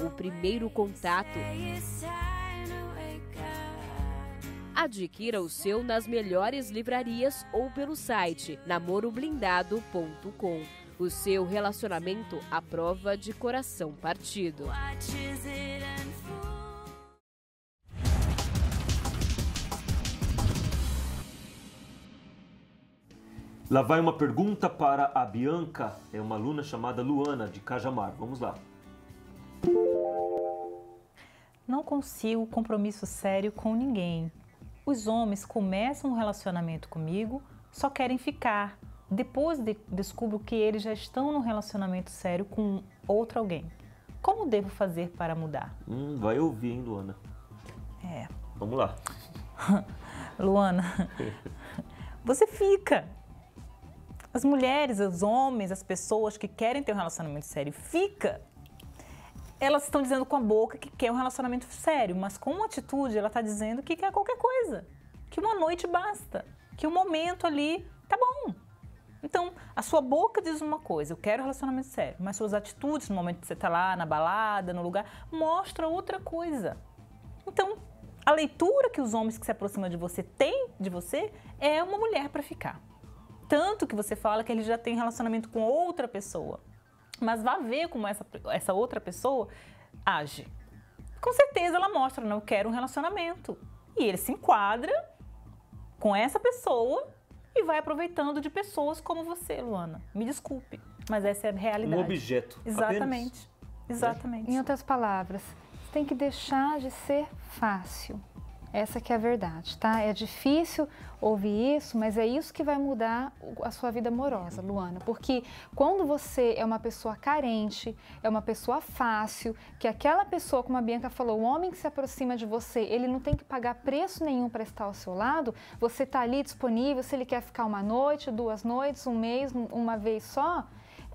O primeiro contato. Adquira o seu nas melhores livrarias ou pelo site namoroblindado.com. O seu relacionamento à prova de coração partido. Lá vai uma pergunta para a Bianca, é uma aluna chamada Luana, de Cajamar. Vamos lá. Não consigo compromisso sério com ninguém. Os homens começam um relacionamento comigo, só querem ficar. Depois descubro que eles já estão num relacionamento sério com outro alguém. Como devo fazer para mudar? Vai ouvir, hein, Luana? É. Vamos lá. Luana, você fica. As mulheres, os homens, as pessoas que querem ter um relacionamento sério, fica. Elas estão dizendo com a boca que quer um relacionamento sério, mas com uma atitude ela está dizendo que quer qualquer coisa. Que uma noite basta, que um momento ali tá bom. Então, a sua boca diz uma coisa, eu quero um relacionamento sério, mas suas atitudes, no momento que você está lá, na balada, no lugar, mostra outra coisa. Então, a leitura que os homens que se aproximam de você têm de você é uma mulher para ficar. Tanto que você fala que ele já tem relacionamento com outra pessoa. Mas vá ver como essa outra pessoa age. Com certeza ela mostra, não, eu quero um relacionamento. E ele se enquadra com essa pessoa e vai aproveitando de pessoas como você, Luana. Me desculpe, mas essa é a realidade. Um objeto. Exatamente. Apenas. Exatamente. Em outras palavras, você tem que deixar de ser fácil. Essa que é a verdade, tá? É difícil ouvir isso, mas é isso que vai mudar a sua vida amorosa, Luana. Porque quando você é uma pessoa carente, é uma pessoa fácil, que aquela pessoa, como a Bianca falou, o homem que se aproxima de você, ele não tem que pagar preço nenhum para estar ao seu lado, você está ali disponível, se ele quer ficar uma noite, 2 noites, um mês, uma vez só,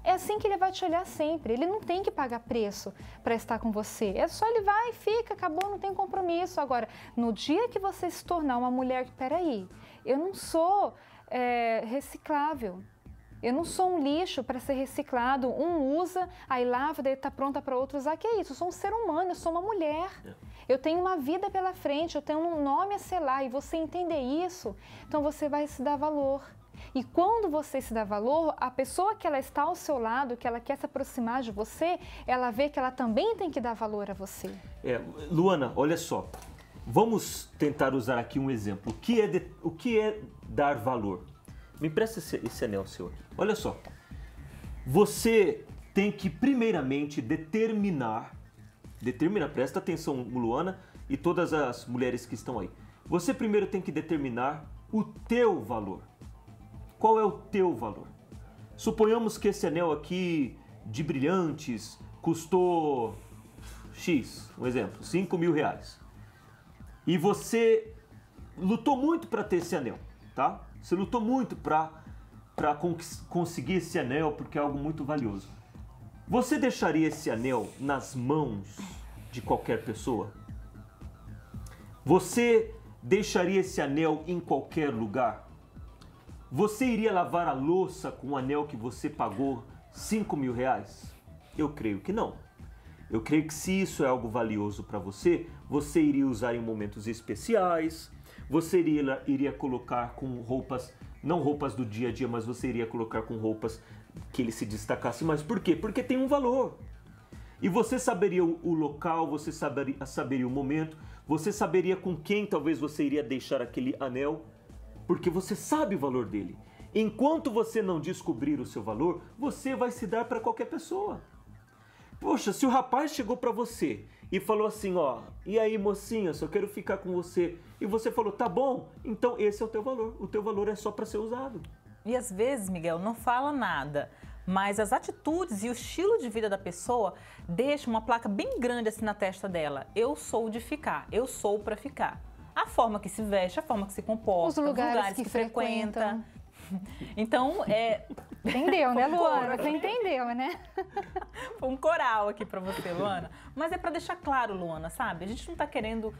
é assim que ele vai te olhar sempre. Ele não tem que pagar preço para estar com você. É só ele vai e fica, acabou, não tem compromisso. Agora, no dia que você se tornar uma mulher que, peraí, eu não sou reciclável. Eu não sou um lixo para ser reciclado. Um usa, aí lava, daí está pronta para outro usar. Que é isso? Eu sou um ser humano, eu sou uma mulher. Eu tenho uma vida pela frente, eu tenho um nome a selar. E você entender isso, então você vai se dar valor. E quando você se dá valor, a pessoa que ela está ao seu lado, que ela quer se aproximar de você, ela vê que ela também tem que dar valor a você. Luana, olha só. Vamos tentar usar aqui um exemplo. O que é dar valor? Me empresta esse anel seu aqui. Olha só. Você tem que primeiramente determinar, presta atenção, Luana, e todas as mulheres que estão aí. Você primeiro tem que determinar o teu valor. Qual é o teu valor? Suponhamos que esse anel aqui de brilhantes custou X, um exemplo, 5 mil reais. E você lutou muito para ter esse anel, tá? Você lutou muito para conseguir esse anel porque é algo muito valioso. Você deixaria esse anel nas mãos de qualquer pessoa? Você deixaria esse anel em qualquer lugar? Você iria lavar a louça com o anel que você pagou 5 mil reais? Eu creio que não. Eu creio que se isso é algo valioso para você, você iria usar em momentos especiais, você iria colocar com roupas, não roupas do dia a dia, mas você iria colocar com roupas que ele se destacasse mais. Por quê? Porque tem um valor. E você saberia o local, você saberia o momento, você saberia com quem talvez você iria deixar aquele anel, porque você sabe o valor dele. Enquanto você não descobrir o seu valor, você vai se dar para qualquer pessoa. Poxa, se o rapaz chegou para você e falou assim, ó, e aí mocinha, só quero ficar com você, e você falou, tá bom, então esse é o teu valor. O teu valor é só para ser usado. E às vezes, Miguel, não fala nada, mas as atitudes e o estilo de vida da pessoa deixam uma placa bem grande assim na testa dela. Eu sou de ficar, eu sou para ficar. A forma que se veste, a forma que se comporta, os lugares que frequenta. Então, Entendeu, né, Luana? Você entendeu, né? Foi um coral aqui pra você, Luana. Mas é pra deixar claro, Luana, sabe? A gente não tá querendo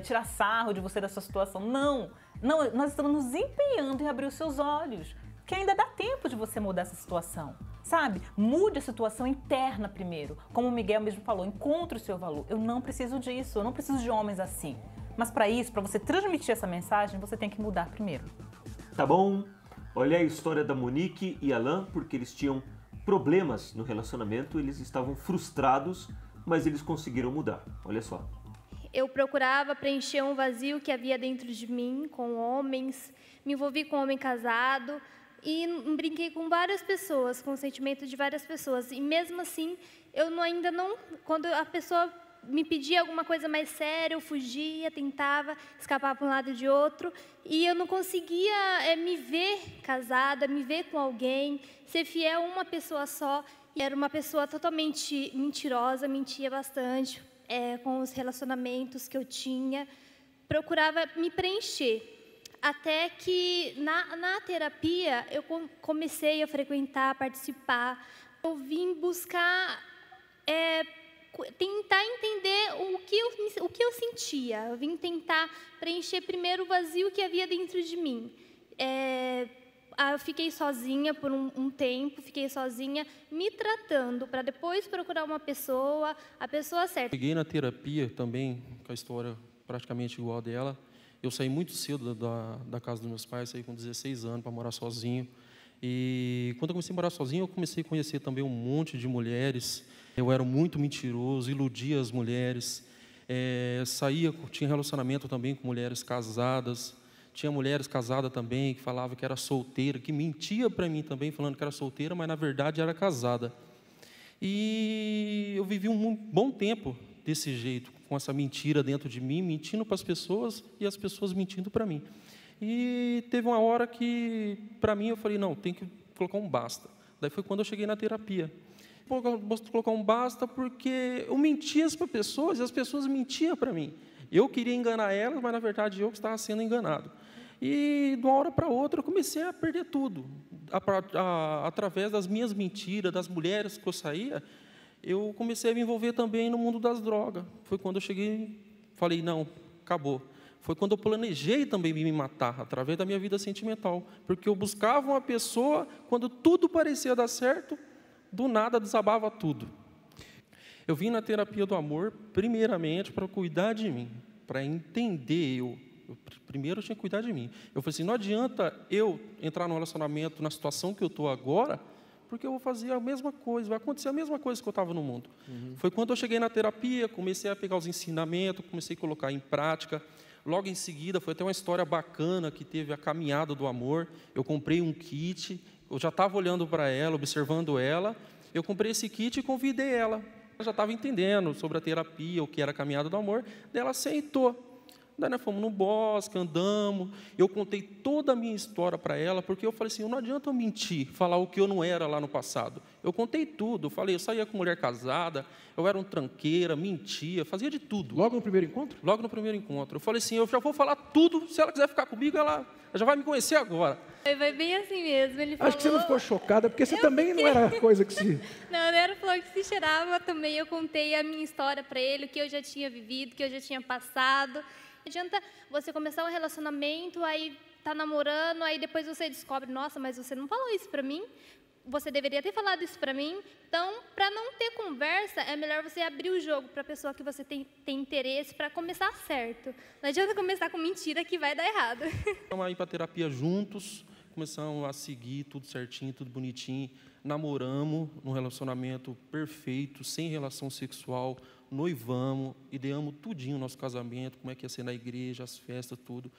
tirar sarro de você da sua situação. Não, nós estamos nos empenhando em abrir os seus olhos. Que ainda dá tempo de você mudar essa situação, sabe? Mude a situação interna primeiro. Como o Miguel mesmo falou, encontre o seu valor. Eu não preciso disso, eu não preciso de homens assim. Mas para isso, para você transmitir essa mensagem, você tem que mudar primeiro. Tá bom? Olha a história da Monique e Alain, porque eles tinham problemas no relacionamento, eles estavam frustrados, mas eles conseguiram mudar. Olha só. Eu procurava preencher um vazio que havia dentro de mim com homens, me envolvi com um homem casado e brinquei com várias pessoas, com o sentimento de várias pessoas. E mesmo assim, ainda não... Quando a pessoa me pedia alguma coisa mais séria, eu fugia, tentava escapar para um lado e de outro, e eu não conseguia me ver casada, me ver com alguém, ser fiel a uma pessoa só. E era uma pessoa totalmente mentirosa, mentia bastante com os relacionamentos que eu tinha, procurava me preencher. Até que na terapia eu comecei a frequentar, a participar, eu vim buscar... tentar entender o que eu sentia. Eu vim tentar preencher primeiro o vazio que havia dentro de mim. Eu fiquei sozinha por um tempo, fiquei sozinha me tratando, para depois procurar uma pessoa, a pessoa certa. Cheguei na terapia também, com a história praticamente igual a dela. Eu saí muito cedo da casa dos meus pais, saí com 16 anos para morar sozinho. E quando eu comecei a morar sozinho, eu comecei a conhecer também um monte de mulheres. Eu era muito mentiroso, iludia as mulheres, tinha relacionamento também com mulheres casadas, tinha mulheres casadas também que falavam que era solteira, que mentia para mim também, falando que era solteira, mas na verdade era casada. E eu vivi um bom tempo desse jeito, com essa mentira dentro de mim, mentindo para as pessoas e as pessoas mentindo para mim. E teve uma hora que, para mim, eu falei, não, tem que colocar um basta. Daí foi quando eu cheguei na terapia. Colocar um basta porque eu mentia para pessoas e as pessoas mentiam para mim. Eu queria enganar elas, mas na verdade eu que estava sendo enganado. E de uma hora para outra eu comecei a perder tudo. através das minhas mentiras, das mulheres que eu saía, eu comecei a me envolver também no mundo das drogas. Foi quando eu cheguei, falei, não, acabou. Foi quando eu planejei também me matar, através da minha vida sentimental. Porque eu buscava uma pessoa, quando tudo parecia dar certo, do nada desabava tudo. Eu vim na terapia do amor, primeiramente, para cuidar de mim, para entender primeiro eu tinha que cuidar de mim. Eu falei assim, não adianta eu entrar no relacionamento, na situação que eu estou agora, porque eu vou fazer a mesma coisa, vai acontecer a mesma coisa que eu estava no mundo. Foi quando eu cheguei na terapia, comecei a pegar os ensinamentos, comecei a colocar em prática. Logo em seguida, foi até uma história bacana que teve a caminhada do amor. Eu comprei um kit, eu já estava olhando para ela, observando ela. Eu comprei esse kit e convidei ela. Ela já estava entendendo sobre a terapia, o que era a caminhada do amor. Daí ela aceitou. Daí nós fomos no bosque, andamos. Eu contei toda a minha história para ela, porque eu falei assim, não adianta eu mentir, falar o que eu não era lá no passado. Eu contei tudo. Eu falei, eu saía com mulher casada, eu era um tranqueira, mentia, fazia de tudo. Logo no primeiro encontro? Logo no primeiro encontro. Eu falei assim, eu já vou falar tudo, se ela quiser ficar comigo, ela já vai me conhecer agora. Foi bem assim mesmo, ele falou... Acho que você não ficou chocada, porque você também não era coisa que se... Não era flor que se cheirava também. Eu contei a minha história para ele, o que eu já tinha vivido, o que eu já tinha passado. Não adianta você começar um relacionamento, aí tá namorando, aí depois você descobre, nossa, mas você não falou isso para mim. Você deveria ter falado isso para mim. Então, para não ter conversa, é melhor você abrir o jogo para a pessoa que você tem interesse, para começar certo. Não adianta começar com mentira que vai dar errado. Vamos aí para terapia juntos, começamos a seguir tudo certinho, tudo bonitinho. Namoramos num relacionamento perfeito, sem relação sexual, noivamos, ideamos tudinho o nosso casamento, como é que ia ser na igreja, as festas, tudo.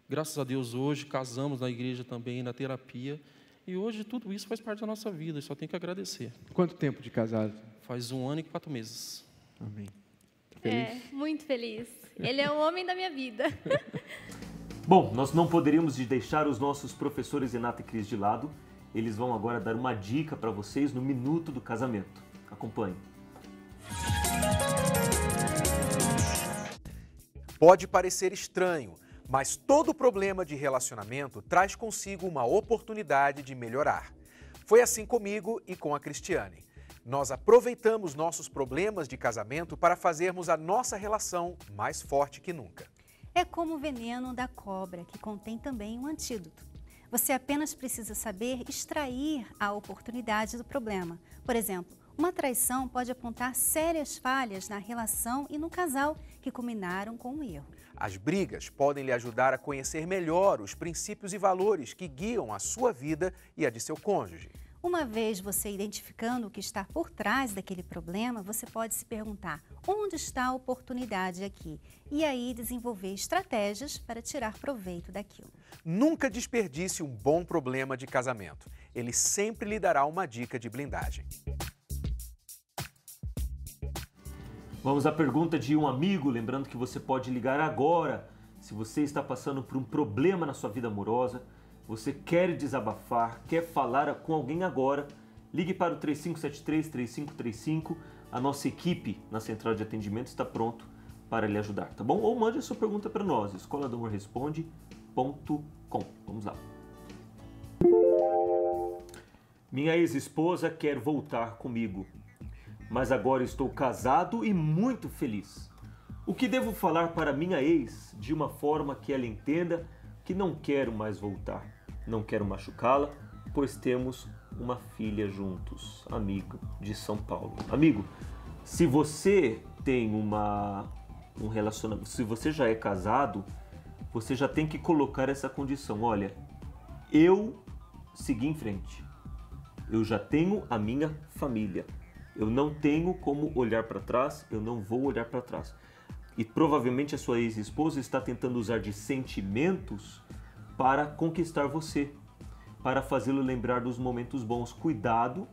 Graças a Deus, hoje casamos na igreja também, na terapia. E hoje tudo isso faz parte da nossa vida, só tem que agradecer. Quanto tempo de casado? Faz 1 ano e 4 meses. Amém. Tá feliz? Muito feliz. Ele é o homem da minha vida. Bom, nós não poderíamos deixar os nossos professores Renata e Cris de lado. Eles vão agora dar uma dica para vocês no Minuto do Casamento. Acompanhe. Pode parecer estranho, mas todo problema de relacionamento traz consigo uma oportunidade de melhorar. Foi assim comigo e com a Cristiane. Nós aproveitamos nossos problemas de casamento para fazermos a nossa relação mais forte que nunca. É como o veneno da cobra, que contém também um antídoto. Você apenas precisa saber extrair a oportunidade do problema. Por exemplo, uma traição pode apontar sérias falhas na relação e no casal que culminaram com um erro. As brigas podem lhe ajudar a conhecer melhor os princípios e valores que guiam a sua vida e a de seu cônjuge. Uma vez você identificando o que está por trás daquele problema, você pode se perguntar, onde está a oportunidade aqui? E aí desenvolver estratégias para tirar proveito daquilo. Nunca desperdice um bom problema de casamento. Ele sempre lhe dará uma dica de blindagem. Vamos à pergunta de um amigo, lembrando que você pode ligar agora se você está passando por um problema na sua vida amorosa, você quer desabafar, quer falar com alguém agora, ligue para o 3573-3535, a nossa equipe na central de atendimento está pronto para lhe ajudar, tá bom? Ou mande a sua pergunta para nós, escoladoamorresponde.com. Vamos lá. Minha ex-esposa quer voltar comigo, mas agora estou casado e muito feliz. O que devo falar para minha ex de uma forma que ela entenda que não quero mais voltar? Não quero machucá-la, pois temos uma filha juntos. Amigo de São Paulo. Amigo, se você tem um relacionamento, se você já é casado, você já tem que colocar essa condição. Olha, eu segui em frente. Eu já tenho a minha família. Eu não tenho como olhar para trás, eu não vou olhar para trás. E provavelmente a sua ex-esposa está tentando usar de sentimentos para conquistar você, para fazê-lo lembrar dos momentos bons. Cuidado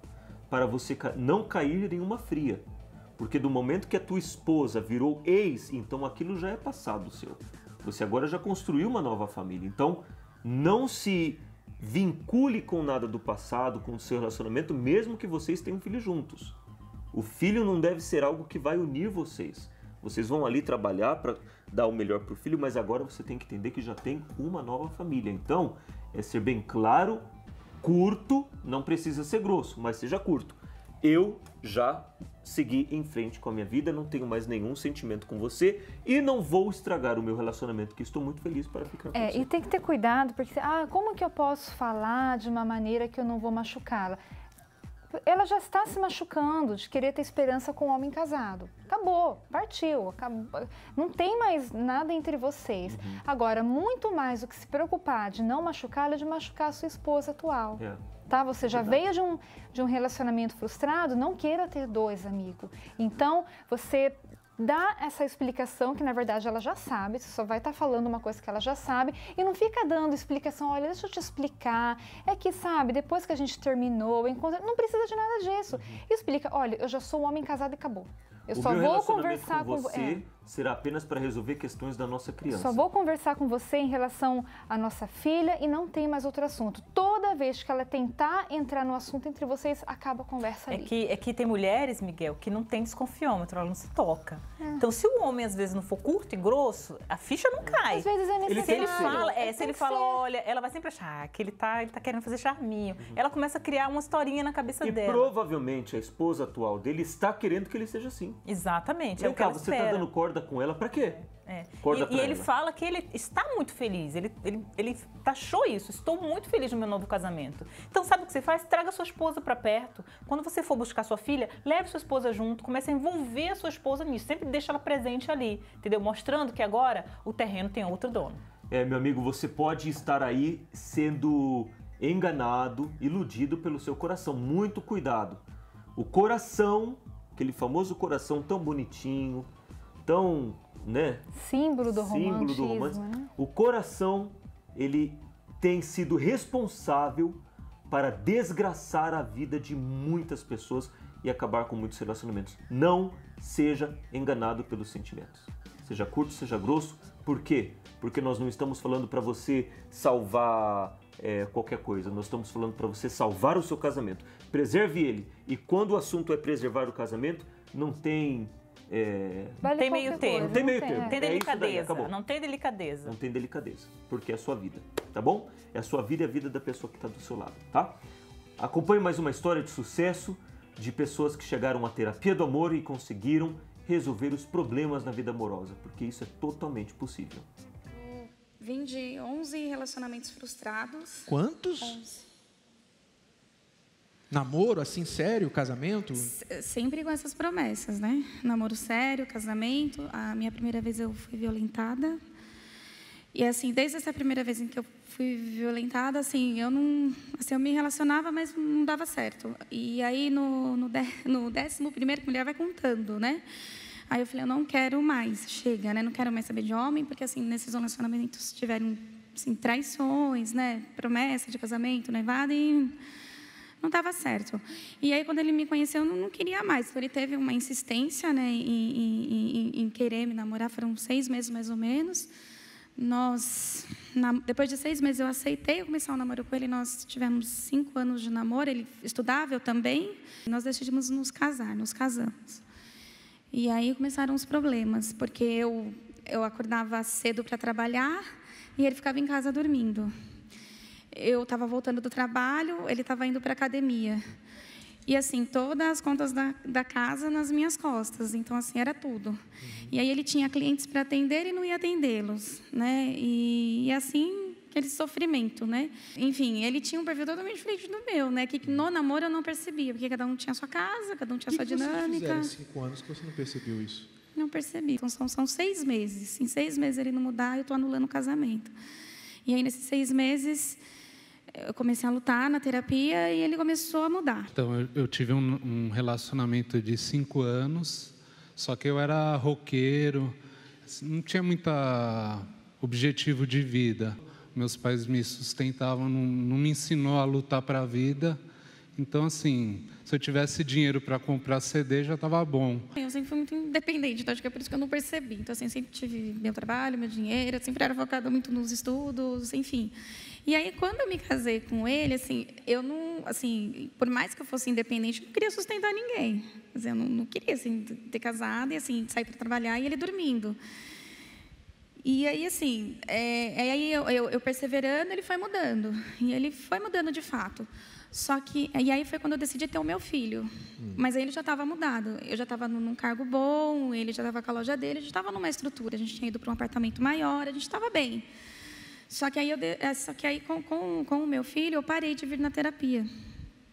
para você não cair em uma fria, porque do momento que a tua esposa virou ex, então aquilo já é passado seu. Você agora já construiu uma nova família, então não se vincule com nada do passado, com o seu relacionamento, mesmo que vocês tenham um filho juntos. O filho não deve ser algo que vai unir vocês. Vocês vão ali trabalhar para dar o melhor para o filho, mas agora você tem que entender que já tem uma nova família. Então, é ser bem claro curto, não precisa ser grosso, mas seja curto. Eu já segui em frente com a minha vida, não tenho mais nenhum sentimento com você e não vou estragar o meu relacionamento, que estou muito feliz para ficar com você. E tem que ter cuidado, porque como que eu posso falar de uma maneira que eu não vou machucá-la? Ela já está se machucando de querer ter esperança com um homem casado. Acabou, partiu, acabou. Não tem mais nada entre vocês. Agora, muito mais do que se preocupar de não machucá-la, é de machucar a sua esposa atual. Tá? Você já veio de um relacionamento frustrado, não queira ter dois, amigo. Então, você dá essa explicação que, na verdade, ela já sabe, você só vai estar falando uma coisa que ela já sabe e não fica dando explicação, olha, deixa eu te explicar, é que, sabe, depois que a gente terminou, não precisa de nada disso. Explica, olha, eu já sou um homem casado e acabou. Eu só vou conversar com você. Será apenas para resolver questões da nossa criança. Só vou conversar com você em relação à nossa filha e não tem mais outro assunto. Toda vez que ela tentar entrar no assunto entre vocês, acaba a conversa ali. É que tem mulheres, Miguel, que não tem desconfiômetro, ela não se toca. Então, se o homem, às vezes, não for curto e grosso, a ficha não cai. Às vezes é necessário. Se ele fala, olha, ela vai sempre achar que ele tá querendo fazer charminho. Ela começa a criar uma historinha na cabeça dela. E provavelmente a esposa atual dele está querendo que ele seja assim. Exatamente, é o que ela você espera. está dando corda com ela para quê? E ele fala que ele está muito feliz, ele taxou isso, estou muito feliz no meu novo casamento. Então, sabe o que você faz? Traga sua esposa para perto. Quando você for buscar sua filha, leve sua esposa junto, comece a envolver a sua esposa nisso, sempre deixa ela presente ali, entendeu? Mostrando que agora o terreno tem outro dono. Meu amigo, você pode estar aí sendo enganado, iludido pelo seu coração. Muito cuidado. O coração, aquele famoso coração tão bonitinho, tão, né? Símbolo do romance. Né? O coração, ele tem sido responsável para desgraçar a vida de muitas pessoas e acabar com muitos relacionamentos. Não seja enganado pelos sentimentos. Seja curto, seja grosso. Por quê? Porque nós não estamos falando para você salvar qualquer coisa. Nós estamos falando para você salvar o seu casamento. Preserve ele. E quando o assunto é preservar o casamento, não tem... Não tem meio termo. Não tem meio termo. Tem delicadeza. Não tem delicadeza. Não tem delicadeza. Porque é a sua vida, tá bom? É a sua vida e a vida da pessoa que está do seu lado, tá? Acompanhe mais uma história de sucesso de pessoas que chegaram à terapia do amor e conseguiram resolver os problemas na vida amorosa, porque isso é totalmente possível. Eu vim de 11 relacionamentos frustrados. Quantos? 11. Namoro, assim, sério, casamento? Sempre com essas promessas, né? Namoro sério, casamento. A minha primeira vez eu fui violentada. E, assim, desde essa primeira vez em que eu fui violentada, assim, eu me relacionava, mas não dava certo. E aí, no 11º, que mulher vai contando, né? Aí eu falei, eu não quero mais, chega, né? Não quero mais saber de homem, porque, assim, nesses relacionamentos tiveram, assim, traições, né? Promessa de casamento, noivado, e não estava certo. E aí, quando ele me conheceu, eu não queria mais. Então, ele teve uma insistência, né, em querer me namorar. Foram 6 meses, mais ou menos. Depois de 6 meses, eu aceitei começar um namoro com ele. Nós tivemos 5 anos de namoro. Ele estudava, eu também. Nós decidimos nos casar, nos casamos. E aí começaram os problemas, porque eu acordava cedo para trabalhar e ele ficava em casa dormindo. Eu estava voltando do trabalho, ele estava indo para a academia. E, assim, todas as contas da casa nas minhas costas. Então, assim, era tudo. E aí ele tinha clientes para atender e não ia atendê-los, né? E assim, aquele sofrimento, né? Enfim, ele tinha um perfil totalmente diferente do meu, né? Que no namoro eu não percebia, porque cada um tinha a sua casa, cada um tinha a sua dinâmica. Em 5 anos que você não percebeu isso? Não percebi. Então, são 6 meses. Em 6 meses ele não mudar, eu estou anulando o casamento. E aí, nesses 6 meses... eu comecei a lutar na terapia e ele começou a mudar. Então, eu tive um relacionamento de 5 anos, só que eu era roqueiro, não tinha muito objetivo de vida. Meus pais me sustentavam, não me ensinou a lutar para a vida. Então, assim, se eu tivesse dinheiro para comprar CD, já estava bom. Eu sempre fui muito independente, então acho que é por isso que eu não percebi. Então, assim, sempre tive meu trabalho, meu dinheiro, eu sempre era focada muito nos estudos, enfim. E aí, quando eu me casei com ele, assim, eu não, assim, por mais que eu fosse independente, eu não queria sustentar ninguém. Eu não queria, assim, ter casado e, assim, sair para trabalhar e ele dormindo. E aí, assim, eu perseverando, ele foi mudando. E ele foi mudando de fato. Só que, e aí foi quando eu decidi ter o meu filho. Mas aí ele já estava mudado. Eu já estava num cargo bom, ele já estava com a loja dele, a gente estava numa estrutura. A gente tinha ido para um apartamento maior, a gente estava bem. Só que aí, com o meu filho, eu parei de vir na terapia.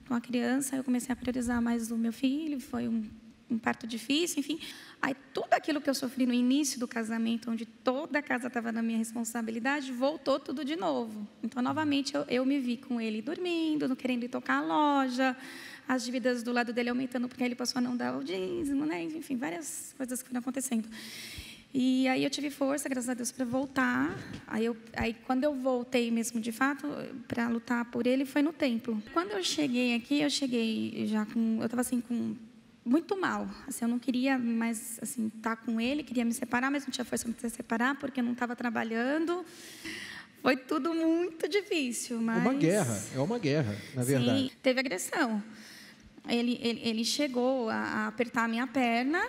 Com a criança, eu comecei a priorizar mais o meu filho, foi um parto difícil, enfim. Aí tudo aquilo que eu sofri no início do casamento, onde toda a casa estava na minha responsabilidade, voltou tudo de novo. Então, novamente, eu me vi com ele dormindo, não querendo ir tocar a loja, as dívidas do lado dele aumentando porque ele passou a não dar o dízimo, né? Enfim, várias coisas que foram acontecendo. E aí eu tive força, graças a Deus, para voltar. Aí quando eu voltei mesmo, de fato, para lutar por ele, foi no templo. Quando eu cheguei aqui, eu cheguei já com... Eu estava assim, com... muito mal, assim, eu não queria mais assim estar com ele, queria me separar, mas não tinha força para me separar porque eu não estava trabalhando. Foi tudo muito difícil, mas É uma guerra, na verdade. Sim, teve agressão. Ele chegou a apertar a minha perna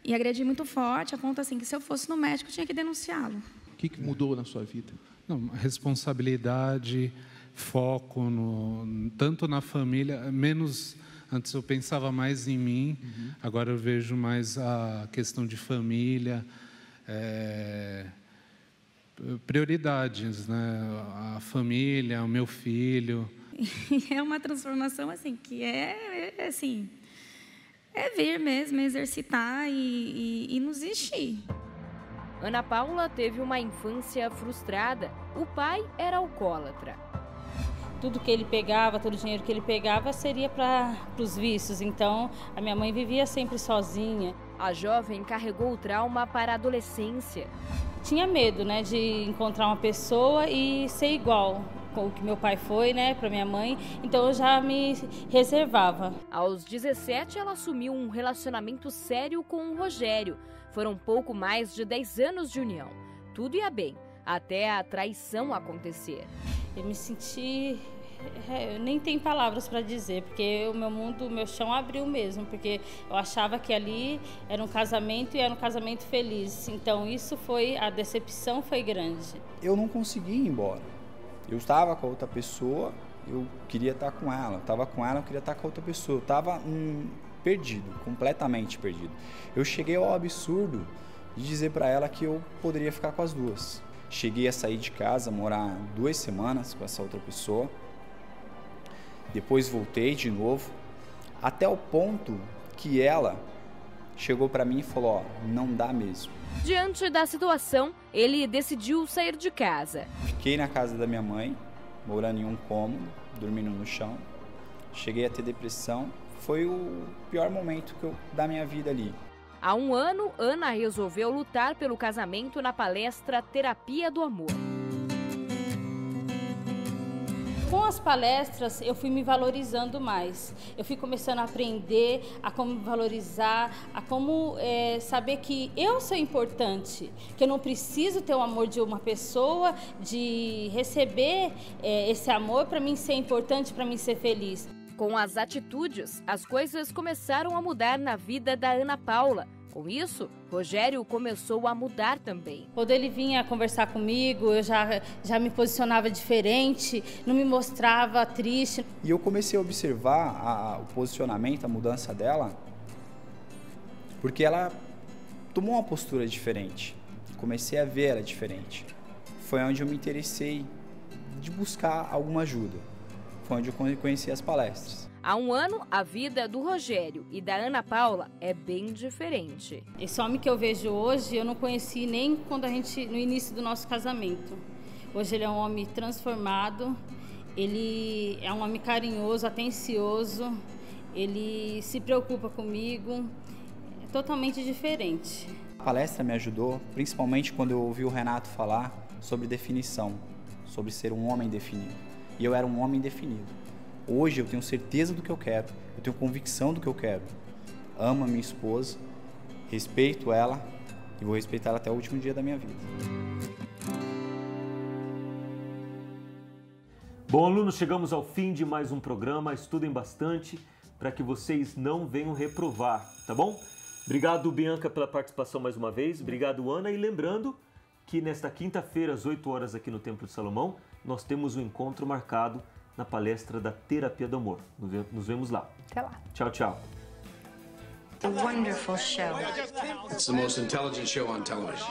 e agredir muito forte, a ponto assim que se eu fosse no médico eu tinha que denunciá-lo. O que mudou na sua vida? Não, responsabilidade, foco tanto na família, menos. Antes eu pensava mais em mim, agora eu vejo mais a questão de família, prioridades, né? A família, o meu filho. É uma transformação assim que assim, vir mesmo, exercitar e não desistir. Ana Paula teve uma infância frustrada. O pai era alcoólatra. Tudo que ele pegava, todo o dinheiro que ele pegava seria para os vícios. Então, a minha mãe vivia sempre sozinha. A jovem carregou o trauma para a adolescência. Tinha medo, né, de encontrar uma pessoa e ser igual com o que meu pai foi, né, para minha mãe. Então, eu já me reservava. Aos 17, ela assumiu um relacionamento sério com o Rogério. Foram pouco mais de 10 anos de união. Tudo ia bem, até a traição acontecer. Eu me senti... Eu nem tenho palavras para dizer, porque o meu mundo, o meu chão abriu mesmo, porque eu achava que ali era um casamento e era um casamento feliz. Então, a decepção foi grande. Eu não consegui ir embora. Eu estava com a outra pessoa, eu queria estar com ela. Eu estava com ela, eu queria estar com a outra pessoa. Eu estava perdido, completamente perdido. Eu cheguei ao absurdo de dizer para ela que eu poderia ficar com as duas. Cheguei a sair de casa, morar 2 semanas com essa outra pessoa. Depois voltei de novo, até o ponto que ela chegou para mim e falou, não dá mesmo. Diante da situação, ele decidiu sair de casa. Fiquei na casa da minha mãe, morando em um cômodo, dormindo no chão. Cheguei a ter depressão. Foi o pior momento da minha vida ali. Há 1 ano, Ana resolveu lutar pelo casamento na palestra Terapia do Amor. Com as palestras, eu fui me valorizando mais. Eu fui começando a aprender a como me valorizar, a como saber que eu sou importante, que eu não preciso ter o amor de uma pessoa, de receber esse amor para mim ser importante, para mim ser feliz. Com as atitudes, as coisas começaram a mudar na vida da Ana Paula. Com isso, Rogério começou a mudar também. Quando ele vinha conversar comigo, eu já me posicionava diferente, não me mostrava triste. E eu comecei a observar o posicionamento, a mudança dela, porque ela tomou uma postura diferente. Comecei a ver ela diferente. Foi onde eu me interessei de buscar alguma ajuda. Foi onde eu conheci as palestras. Há 1 ano, a vida do Rogério e da Ana Paula é bem diferente. Esse homem que eu vejo hoje, eu não conheci nem no início do nosso casamento. Hoje ele é um homem transformado, ele é um homem carinhoso, atencioso, ele se preocupa comigo, é totalmente diferente. A palestra me ajudou, principalmente quando eu ouvi o Renato falar sobre definição, sobre ser um homem definido. E eu era um homem definido. Hoje eu tenho certeza do que eu quero, eu tenho convicção do que eu quero. Amo a minha esposa, respeito ela e vou respeitar ela até o último dia da minha vida. Bom, alunos, chegamos ao fim de mais um programa. Estudem bastante para que vocês não venham reprovar, tá bom? Obrigado, Bianca, pela participação mais uma vez. Obrigado, Ana. E lembrando que nesta quinta-feira, às 8 horas, aqui no Templo de Salomão, nós temos um encontro marcado na palestra da Terapia do Amor. Nos vemos lá. Até lá. Tchau, tchau. A wonderful show. It's the most intelligent show on television.